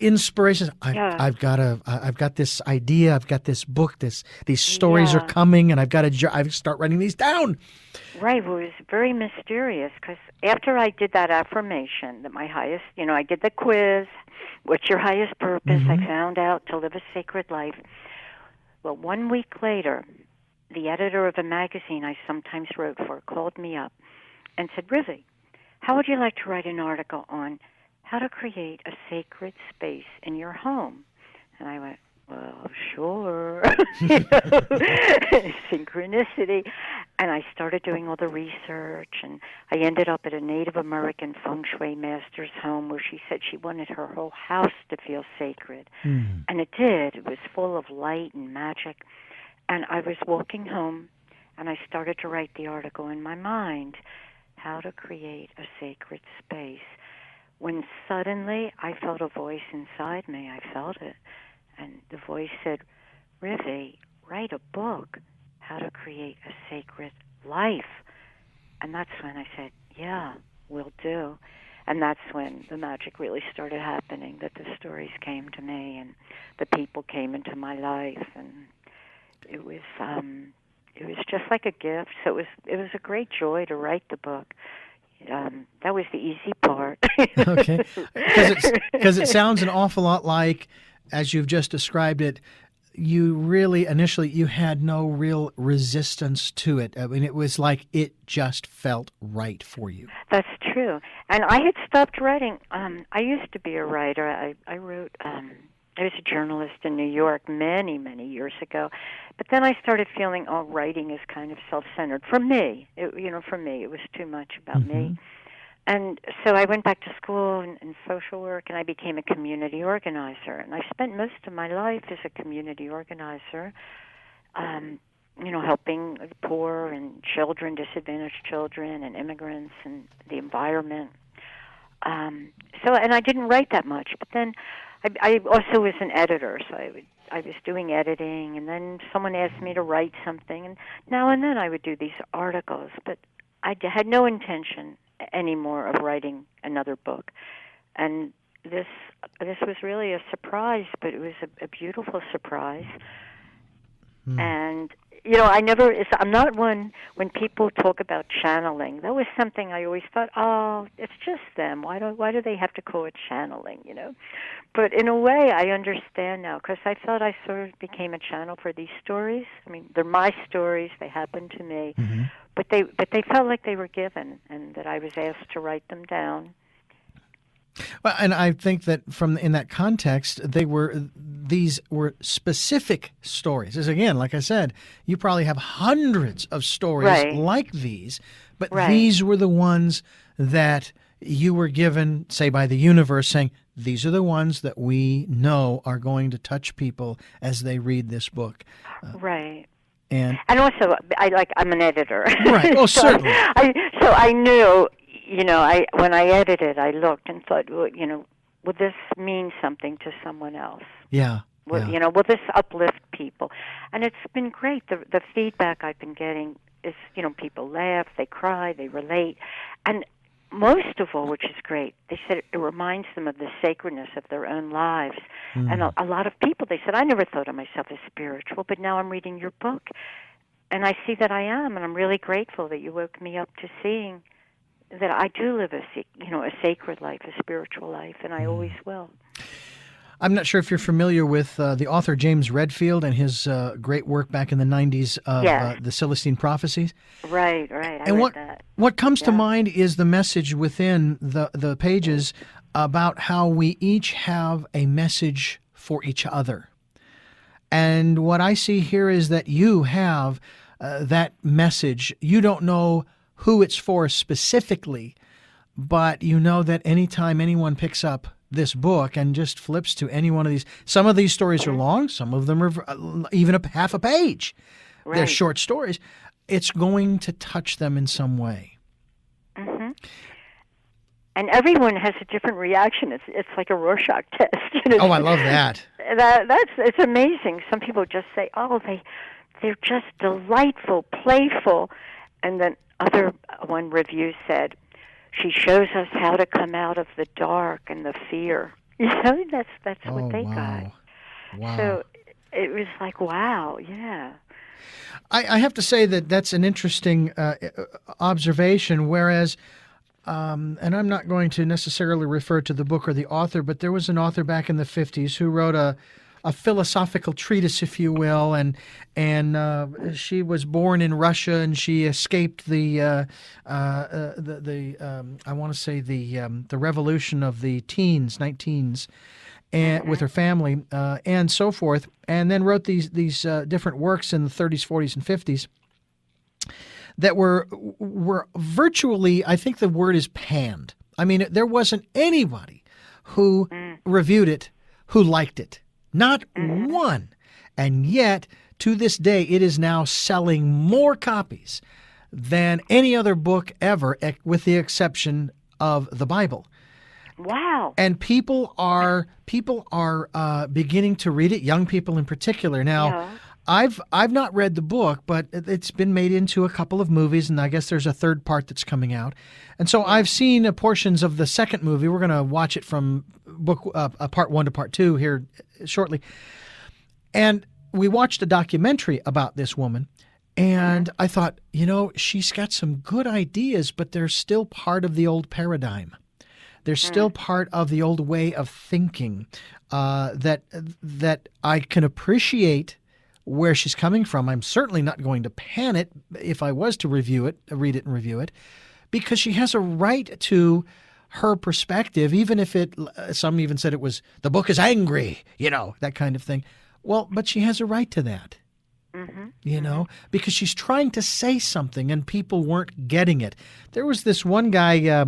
inspiration. I've got this idea. I've got this book. These stories are coming, and I start writing these down. Right. Well, it was very mysterious, because after I did that affirmation that my highest, I did the quiz, what's your highest purpose? I found out to live a sacred life. Well, 1 week later, the editor of a magazine I sometimes wrote for called me up and said, Rivvy, how would you like to write an article on how to create a sacred space in your home? And I went, well, sure. Synchronicity. And I started doing all the research, and I ended up at a Native American feng shui master's home where she said she wanted her whole house to feel sacred. And it did. It was full of light and magic. And I was walking home, and I started to write the article in my mind, how to create a sacred space, when suddenly I felt a voice inside me. I felt it. And the voice said, Rivvy, write a book, how to create a sacred life. And that's when I said, yeah, will do. And that's when the magic really started happening, that the stories came to me and the people came into my life. And it was just like a gift. So it was a great joy to write the book. That was the easy part. Okay. Because it sounds an awful lot like, as you've just described it, you really initially you had no real resistance to it. I mean, it was like it just felt right for you. That's true. And I had stopped writing. I used to be a writer. I wrote I was a journalist in New York many, many years ago. But then I started feeling, writing is kind of self-centered. For me, for me, it was too much about me. And so I went back to school in social work, and I became a community organizer. And I spent most of my life as a community organizer, helping the poor and children, disadvantaged children, and immigrants, and the environment. And I didn't write that much. But then I also was an editor, so I was doing editing, and then someone asked me to write something, and now and then I would do these articles. But I had no intention anymore of writing another book. And this was really a surprise, but it was a beautiful surprise. And I'm not one, when people talk about channeling, that was something I always thought, it's just them. Why do they have to call it channeling, But in a way, I understand now, because I thought I sort of became a channel for these stories. I mean, they're my stories. They happened to me. But they felt like they were given, and that I was asked to write them down. Well, and I think that in that context, these were specific stories. As again, like I said, you probably have hundreds of stories like these, but these were the ones that you were given, say, by the universe, saying, these are the ones that we know are going to touch people as they read this book. Right. And also, I'm an editor. Right. Oh, certainly. So I knew, when I edited, I looked and thought, will this mean something to someone else? Yeah. Will this uplift people? And it's been great. The feedback I've been getting is, people laugh, they cry, they relate. And most of all, which is great, they said it reminds them of the sacredness of their own lives. And a lot of people, they said, I never thought of myself as spiritual, but now I'm reading your book, and I see that I am, and I'm really grateful that you woke me up to seeing that I do live a sacred life, a spiritual life, and I always will. I'm not sure if you're familiar with the author James Redfield and his great work back in the 90s of the Celestine Prophecies. Right. I read that. What comes to mind is the message within the pages about how we each have a message for each other. And what I see here is that you have that message. You don't know who it's for specifically, but you know that anytime anyone picks up this book and just flips to any one of these, some of these stories are long, some of them are even half a page. Right. They're short stories. It's going to touch them in some way. And everyone has a different reaction. It's like a Rorschach test. Oh, I love that. It's amazing. Some people just say, they're just delightful, playful, and then one review said, she shows us how to come out of the dark and the fear. That's what they got. Wow. So it was like, wow, yeah. I have to say that's an interesting observation, whereas, and I'm not going to necessarily refer to the book or the author, but there was an author back in the 50s who wrote a philosophical treatise, if you will, and she was born in Russia, and she escaped the revolution of the 19-teens, and with her family and so forth, and then wrote these different works in the 30s, 40s, and 50s that were virtually, I think the word is panned. I mean, there wasn't anybody who reviewed it who liked it. Not one. And yet, to this day, it is now selling more copies than any other book ever, with the exception of the Bible. Wow. And people are beginning to read it, young people in particular. Now, I've not read the book, but it's been made into a couple of movies, and I guess there's a third part that's coming out. And so I've seen portions of the second movie. We're going to watch it from book part 1 to part 2 here shortly. And we watched a documentary about this woman, and I thought, she's got some good ideas, but they're still part of the old paradigm. They're still part of the old way of thinking that I can appreciate where she's coming from. I'm certainly not going to pan it if I was to read it and review it, because she has a right to her perspective, even if some even said it was, the book is angry, that kind of thing. Well, but she has a right to that. Mm-hmm. Because she's trying to say something and people weren't getting it. There was this one guy, a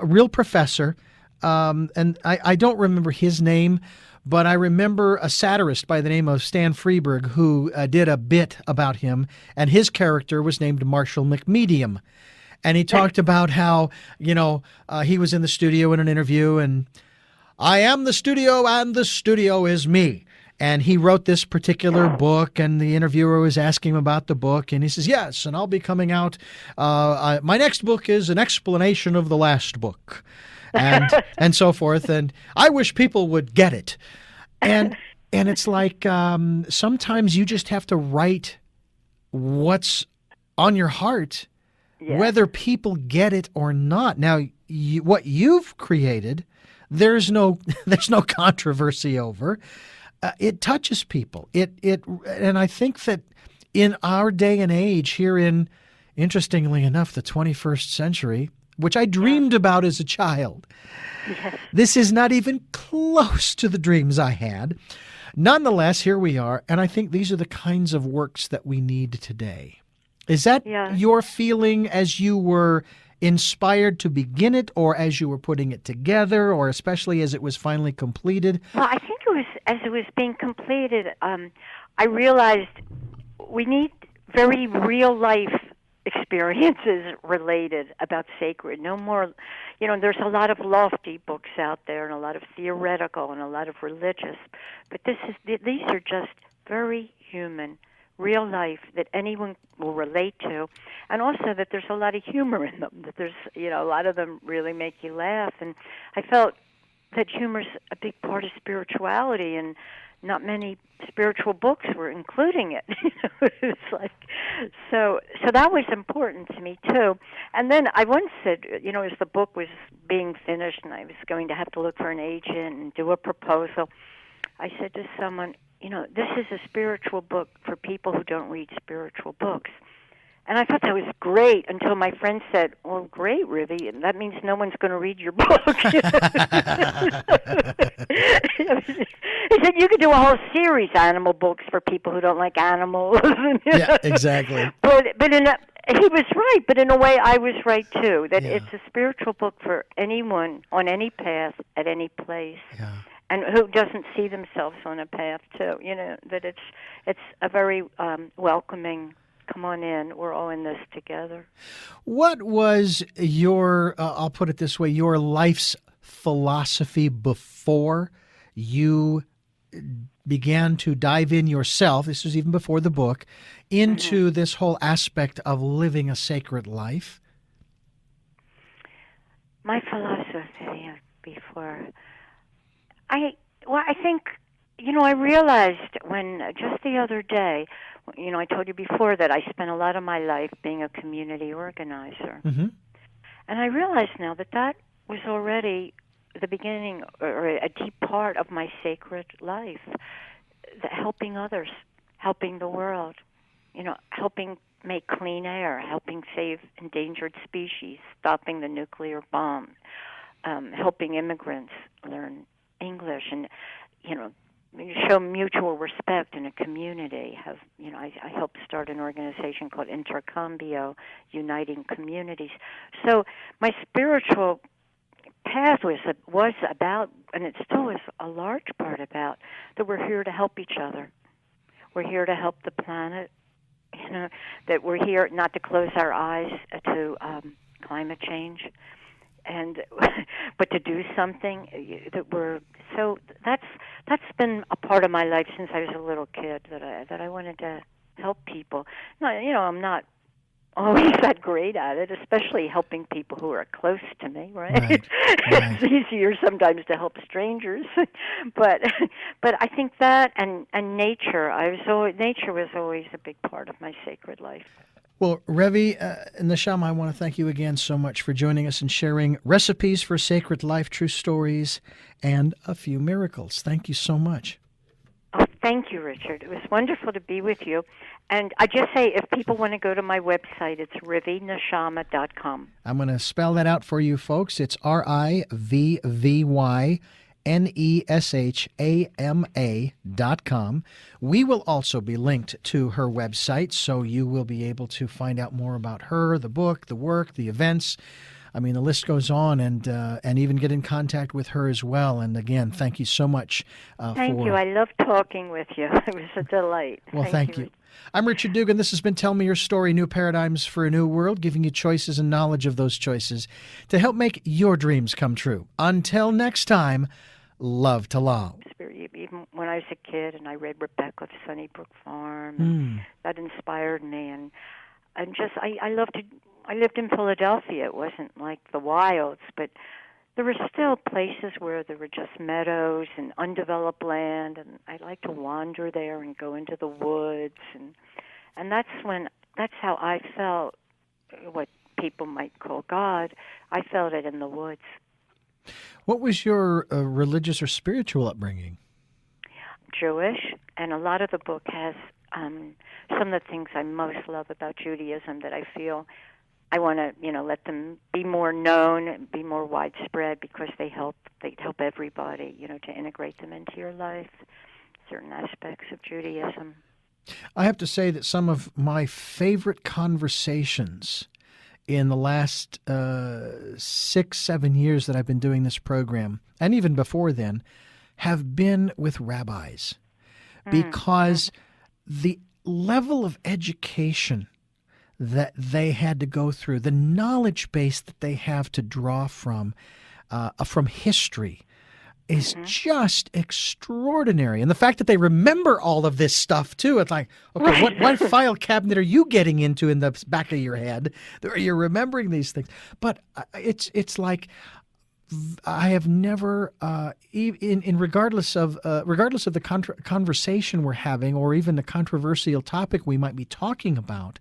real professor, and I don't remember his name, but I remember a satirist by the name of Stan Freberg who did a bit about him, and his character was named Marshall McMedium. And he talked about how, he was in the studio in an interview, and I am the studio and the studio is me. And he wrote this particular book, and the interviewer was asking him about the book, and he says, yes, and I'll be coming out. My next book is an explanation of the last book, and so forth. And I wish people would get it. And it's like sometimes you just have to write what's on your heart, whether people get it or not. Now, what you've created, there's no controversy over. It touches people. And I think that in our day and age here in, interestingly enough, the 21st century, which I dreamed about as a child, this is not even close to the dreams I had. Nonetheless, here we are, and I think these are the kinds of works that we need today. Is that your feeling as you were inspired to begin it, or as you were putting it together, or especially as it was finally completed? Well, I think it was as it was being completed. I realized we need very real life experiences related about sacred. No more, there's a lot of lofty books out there, and a lot of theoretical, and a lot of religious. But these are just very human, real life that anyone will relate to, and also that there's a lot of humor in them, that there's, a lot of them really make you laugh. And I felt that humor's a big part of spirituality, and not many spiritual books were including it. It's like, so that was important to me too. And then I once said, as the book was being finished and I was going to have to look for an agent and do a proposal, I said to someone, this is a spiritual book for people who don't read spiritual books. And I thought that was great until my friend said, well, great, Rivvy, and that means no one's going to read your book. He said, you could do a whole series, animal books for people who don't like animals. Yeah, exactly. But he was right, but in a way I was right too, that it's a spiritual book for anyone on any path at any place. Yeah. And who doesn't see themselves on a path too, that it's a very welcoming, come on in, we're all in this together. What was your, I'll put it this way, your life's philosophy before you began to dive in yourself, this was even before the book, into this whole aspect of living a sacred life? My philosophy before, I think, I realized when, just the other day, I told you before that I spent a lot of my life being a community organizer. Mm-hmm. And I realize now that was already the beginning, or a deep part of my sacred life, helping others, helping the world, helping make clean air, helping save endangered species, stopping the nuclear bomb, helping immigrants learn English, and show mutual respect in a community. I helped start an organization called Intercambio, uniting communities. So my spiritual path was about, and it still is a large part about, that we're here to help each other. We're here to help the planet. That we're here not to close our eyes to climate change, but to do something that's been a part of my life since I was a little kid, that I wanted to help people. No, I'm not always that great at it, especially helping people who are close to me, right? It's easier sometimes to help strangers. but I think that and nature, nature was always a big part of my sacred life. Well, Rivvy Neshama, I want to thank you again so much for joining us and sharing recipes for sacred life, true stories, and a few miracles. Thank you so much. Oh, Thank you, Richard. It was wonderful to be with you. And I just say, if people want to go to my website, it's rivvyneshama.com. I'm going to spell that out for you folks. It's RIVVYNESHAMA.com. We will also be linked to her website, so you will be able to find out more about her, the book, the work, the events. I mean, the list goes on, and even get in contact with her as well. And again, thank you so much. Thank you. I love talking with you. It was a delight. Well, thank you. I'm Richard Dugan. This has been Tell Me Your Story, New Paradigms for a New World, giving you choices and knowledge of those choices to help make your dreams come true. Until next time, love to love. Even when I was a kid and I read Rebecca of Sunnybrook Farm, that inspired me. And just, I lived in Philadelphia. It wasn't like the wilds, but there were still places where there were just meadows and undeveloped land, and I like to wander there and go into the woods, and that's how I felt what people might call God. I felt it in the woods. What was your religious or spiritual upbringing? Jewish, and a lot of the book has some of the things I most love about Judaism that I feel I want to, let them be more known, be more widespread, because they help everybody, to integrate them into your life, certain aspects of Judaism. I have to say that some of my favorite conversations in the last 6-7 years that I've been doing this program, and even before then, have been with rabbis, because the level of education that they had to go through, the knowledge base that they have to draw from history, is just extraordinary. And the fact that they remember all of this stuff, too, it's like, okay, what file cabinet are you getting into in the back of your head? You're remembering these things. But it's like, I have never, regardless of the conversation we're having, or even the controversial topic we might be talking about,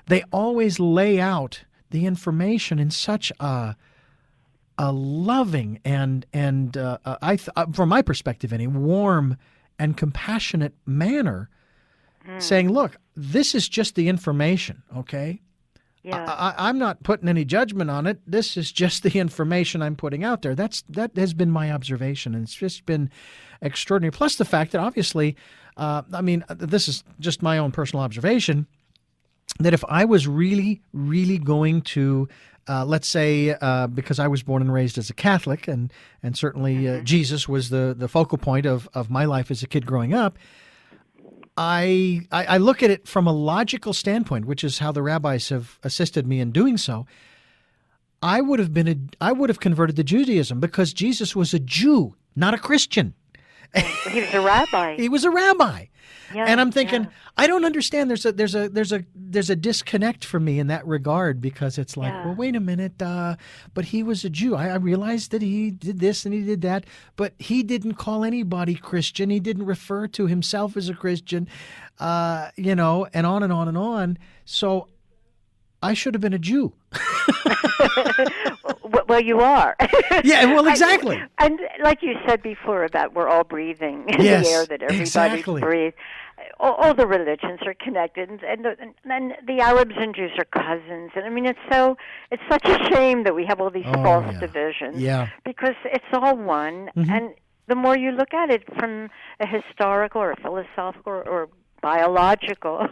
they always lay out the information in such a loving and from my perspective, warm and compassionate manner, saying, "Look, this is just the information, okay? Yeah. I'm not putting any judgment on it. This is just the information I'm putting out there." That has been my observation, and it's just been extraordinary. Plus the fact that obviously, this is just my own personal observation, that if I was really, really going to, let's say, because I was born and raised as a Catholic, and certainly Jesus was the focal point of my life as a kid growing up, I look at it from a logical standpoint, which is how the rabbis have assisted me in doing so. I would have converted to Judaism because Jesus was a Jew, not a Christian. He was a rabbi. He was a rabbi. Yeah, and I'm thinking, I don't understand. There's a disconnect for me in that regard, because it's like, well, wait a minute, but he was a Jew. I realized that he did this and he did that, but he didn't call anybody Christian. He didn't refer to himself as a Christian, and on and on and on. So I should have been a Jew. Well, you are. Yeah, well, exactly. And like you said before about we're all breathing the air that everybody breathes. All the religions are connected, and the Arabs and Jews are cousins. And I mean, it's such a shame that we have all these false divisions. Yeah. Because it's all one. And the more you look at it from a historical or a philosophical or biological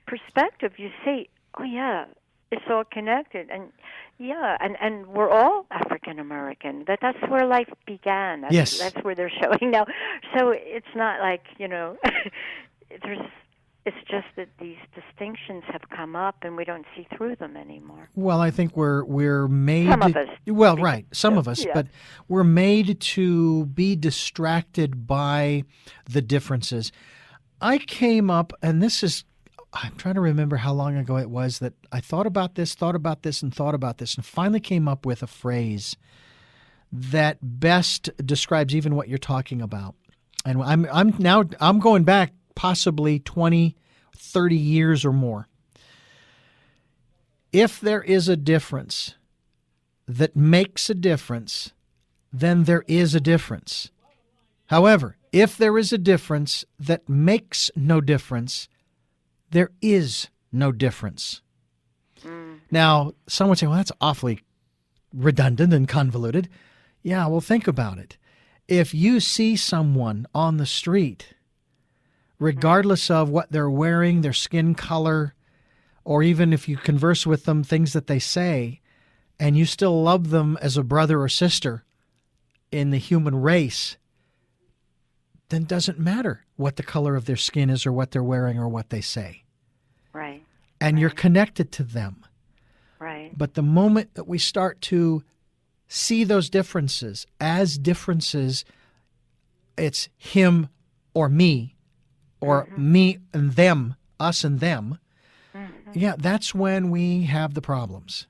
perspective, you see, oh yeah, it's all connected. And yeah, and we're all African American. That's where life began. That's where they're showing now. So it's not like, it's just that these distinctions have come up and we don't see through them anymore. Well, I think we're made. Some of us. Well, right, some of us, but we're made to be distracted by the differences. I came up, and I'm trying to remember how long ago it was that I thought about this, and finally came up with a phrase that best describes even what you're talking about. And I'm going back possibly 20, 30 years or more. If there is a difference that makes a difference, then there is a difference. However, If there is a difference that makes no difference, there is no difference. Now, some would say, well, that's awfully redundant and convoluted. Yeah, well, think about it. If you see someone on the street, regardless of what they're wearing, their skin color, or even if you converse with them, things that they say, and you still love them as a brother or sister in the human race, then it doesn't matter what the color of their skin is or what they're wearing or what they say. Right. And you're connected to them. Right. But the moment that we start to see those differences as differences, it's him or me, or me and them, us and them, yeah, that's when we have the problems.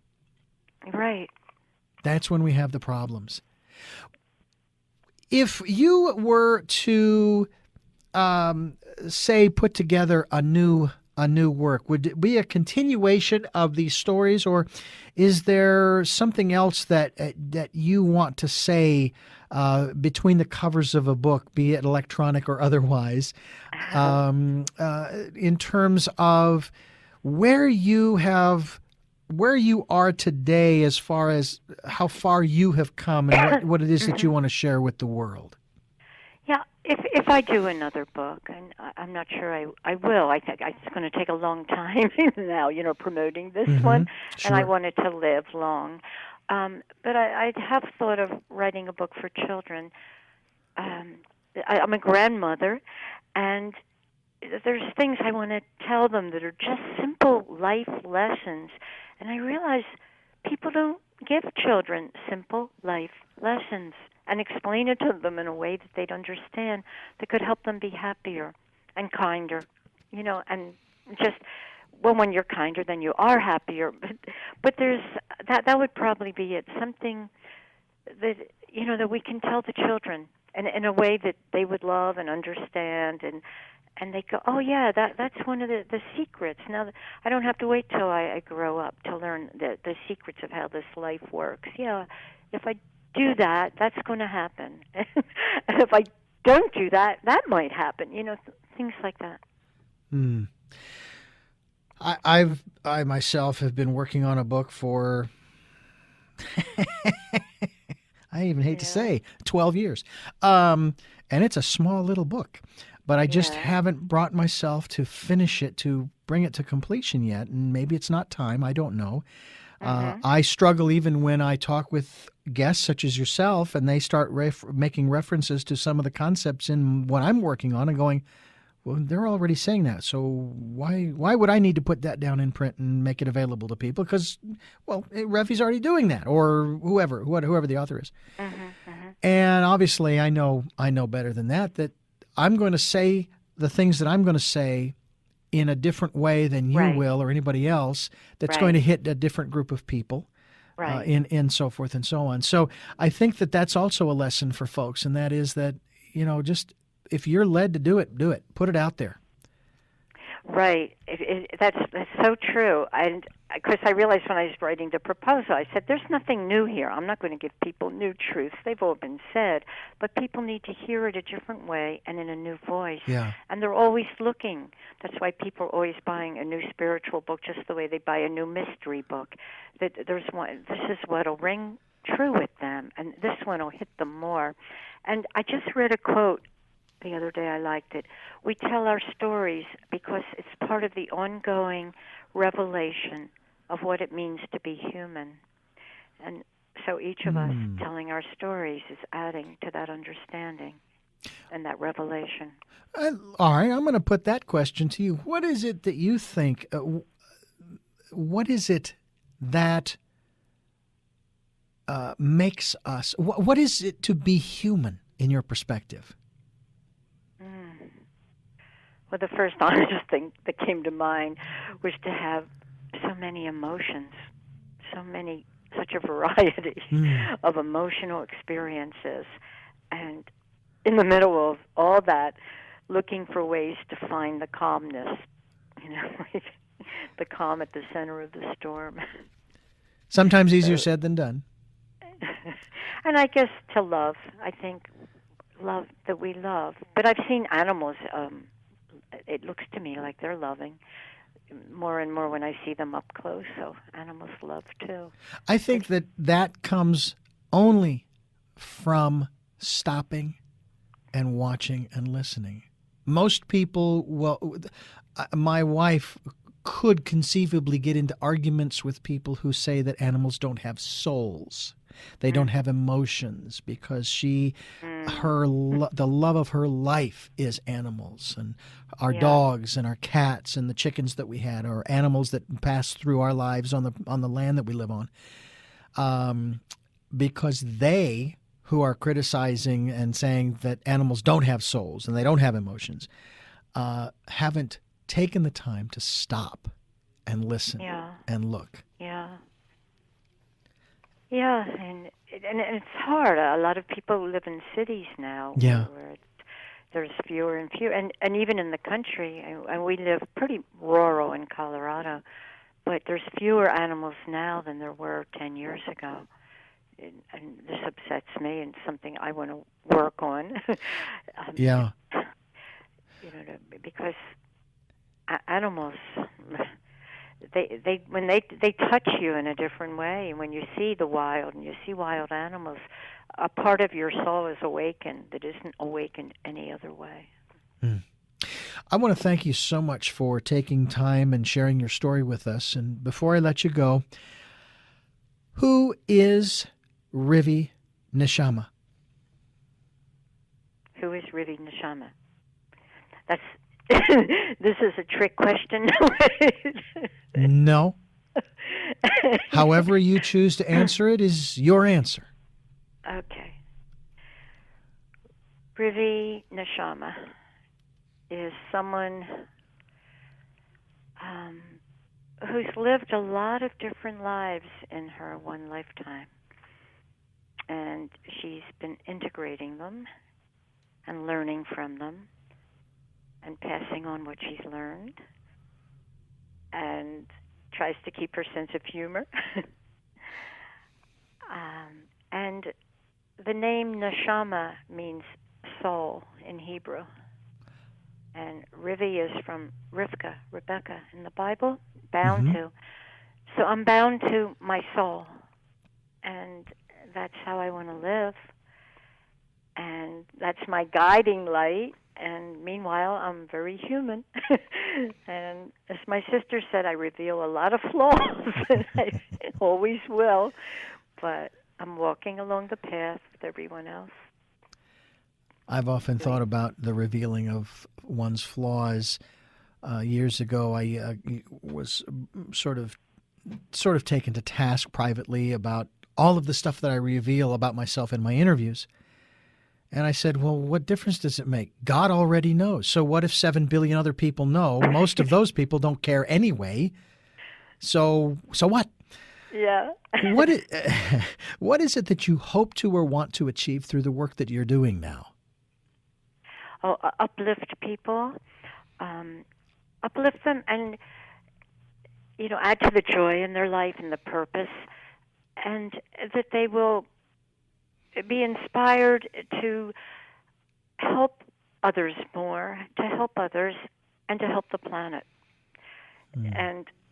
Right. That's when we have the problems. If you were to, say, put together a new work, would it be a continuation of these stories, or is there something else that you want to say between the covers of a book, be it electronic or otherwise, in terms of where you are today, as far as how far you have come and what it is that you want to share with the world? Yeah, if I do another book, and I'm not sure I will. I think it's going to take a long time now, promoting this one, sure. And I want it to live long. But I have thought of writing a book for children. I'm a grandmother, and there's things I want to tell them that are just simple life lessons. And I realize people don't give children simple life lessons and explain it to them in a way that they'd understand that could help them be happier and kinder, and just, well, when you're kinder, then you are happier. But there's that would probably be it, something that, that we can tell the children and in a way that they would love and understand, and they go, oh, yeah, that's one of the secrets. Now, I don't have to wait till I grow up to learn the secrets of how this life works. Yeah, if I do that, that's going to happen. And if I don't do that, that might happen, things like that. I myself have been working on a book for, I even hate to say, 12 years. And it's a small little book. But I just haven't brought myself to finish it, to bring it to completion yet. And maybe it's not time. I don't know. I struggle even when I talk with guests such as yourself, and they start making references to some of the concepts in what I'm working on and going, well, they're already saying that. So why would I need to put that down in print and make it available to people? Because, well, Rivvy's already doing that, or whoever the author is. And obviously I know better than that I'm going to say the things that I'm going to say in a different way than you will or anybody else, that's going to hit a different group of people, and so forth and so on. So I think that's also a lesson for folks, and that is that, just if you're led to do it, do it. Put it out there. Right. That's so true. And of course, I realized when I was writing the proposal, I said, there's nothing new here. I'm not going to give people new truths. They've all been said. But people need to hear it a different way and in a new voice. Yeah. And they're always looking. That's why people are always buying a new spiritual book, just the way they buy a new mystery book. That there's one. This is what'll ring true with them, and this one will hit them more. And I just read a quote the other day. I liked it. We tell our stories because it's part of the ongoing revelation of what it means to be human. And so each of us telling our stories is adding to that understanding and that revelation. All right, I'm going to put that question to you. What is it that you think, what is it that makes us, what is it to be human in your perspective? Well, the first honest thing that came to mind was to have so many emotions, such a variety of emotional experiences. And in the middle of all that, looking for ways to find the calmness, like the calm at the center of the storm. Sometimes easier said than done. And I guess to love, I think we love. But I've seen animals. It looks to me like they're loving more and more when I see them up close. So animals love too. I think that comes only from stopping and watching and listening. Most people, my wife could conceivably get into arguments with people who say that animals don't have souls. They don't have emotions because the love of her life is animals, and our dogs and our cats and the chickens that we had, or animals that pass through our lives on the land that we live on. Because they, who are criticizing and saying that animals don't have souls and they don't have emotions, haven't taken the time to stop and listen and look. Yeah, and it's hard. A lot of people live in cities now where there's fewer and fewer. And even in the country, and we live pretty rural in Colorado, but there's fewer animals now than there were 10 years ago. And this upsets me and something I want to work on. Because animals... They when they touch you in a different way, and when you see the wild and you see wild animals, a part of your soul is awakened that isn't awakened any other way. I want to thank you so much for taking time and sharing your story with us. And before I let you go, who is Rivvy Neshama? Who is Rivvy Neshama? That's this is a trick question. No. However you choose to answer it is your answer. Okay. Rivvy Neshama is someone who's lived a lot of different lives in her one lifetime. And she's been integrating them and learning from them and passing on what she's learned, and tries to keep her sense of humor. And the name Neshama means soul in Hebrew. And Rivvy is from Rebecca in the Bible, bound to. So I'm bound to my soul. And that's how I want to live. And that's my guiding light. And meanwhile, I'm very human. And as my sister said, I reveal a lot of flaws, and I always will. But I'm walking along the path with everyone else. I've often thought about the revealing of one's flaws. Years ago, I was sort of taken to task privately about all of the stuff that I reveal about myself in my interviews. And I said, well, what difference does it make? God already knows. So what if 7 billion other people know? Most of those people don't care anyway. So what? Yeah. What is it that you hope to or want to achieve through the work that you're doing now? Oh, uplift people, uplift them, and add to the joy in their life and the purpose, and that they will be inspired to help others more, to help others, and to help the planet.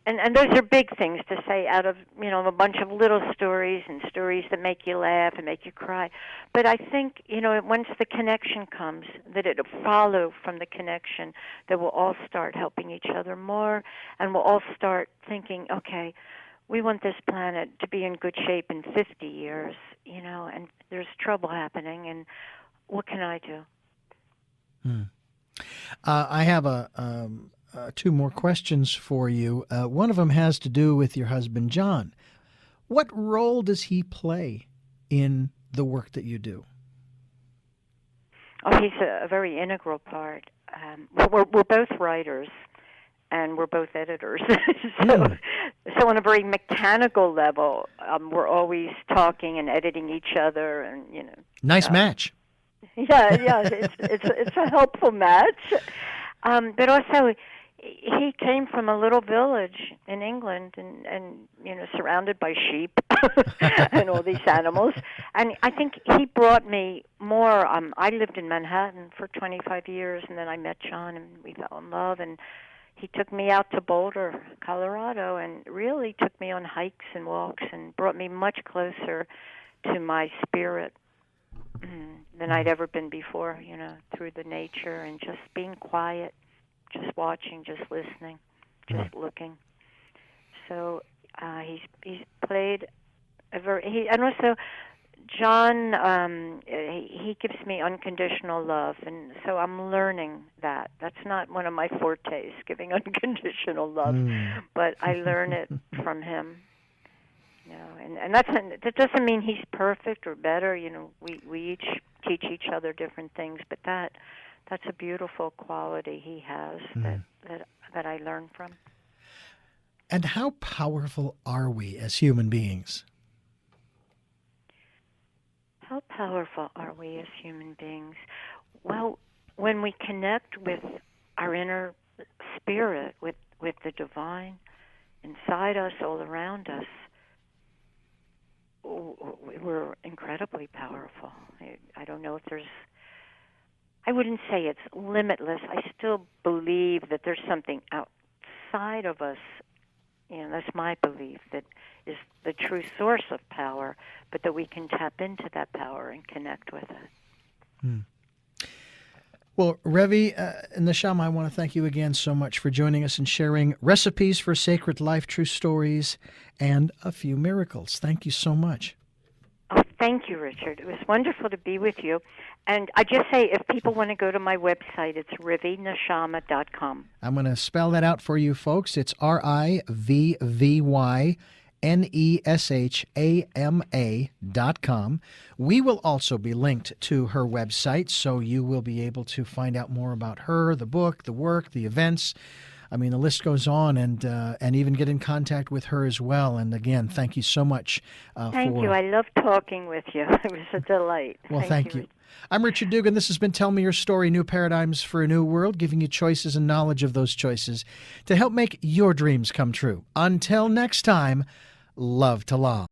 And those are big things to say out of, a bunch of little stories and stories that make you laugh and make you cry. But I think, once the connection comes, that it'll follow from the connection, that we'll all start helping each other more, and we'll all start thinking, okay, we want this planet to be in good shape in 50 years, and there's trouble happening, and what can I do? I have two more questions for you. One of them has to do with your husband, John. What role does he play in the work that you do? Oh, he's a very integral part. We're both writers, and we're both editors. So on a very mechanical level, we're always talking and editing each other, and Nice match. Yeah, it's a helpful match. But also, he came from a little village in England, and surrounded by sheep, and all these animals. And I think he brought me more. I lived in Manhattan for 25 years, and then I met John, and we fell in love. And he took me out to Boulder, Colorado, and really took me on hikes and walks and brought me much closer to my spirit than I'd ever been before, through the nature and just being quiet, just watching, just listening, just looking. So he's played and also John, he gives me unconditional love, and so I'm learning that. That's not one of my fortes, giving unconditional love, but I learn it from him. And that doesn't mean he's perfect or better. We each teach each other different things, but that's a beautiful quality he has that I learn from. And how powerful are we as human beings? How powerful are we as human beings? Well, when we connect with our inner spirit, with the divine inside us, all around us, we're incredibly powerful. I don't know if I wouldn't say it's limitless. I still believe that there's something outside of us. That's my belief, that is the true source of power, but that we can tap into that power and connect with it. Well, Rivvy Neshama, I want to thank you again so much for joining us and sharing recipes for sacred life, true stories, and a few miracles. Thank you so much. Oh, thank you, Richard. It was wonderful to be with you. And I just say, if people want to go to my website, it's rivvyneshama.com. I'm going to spell that out for you, folks. It's RIVVYNESHAMA.com. We will also be linked to her website, so you will be able to find out more about her, the book, the work, the events. I mean, the list goes on, and even get in contact with her as well. And again, thank you so much. Thank you. I love talking with you. It was a delight. Well, thank you. I'm Richard Dugan. This has been Tell Me Your Story, New Paradigms for a New World, giving you choices and knowledge of those choices to help make your dreams come true. Until next time, love to law.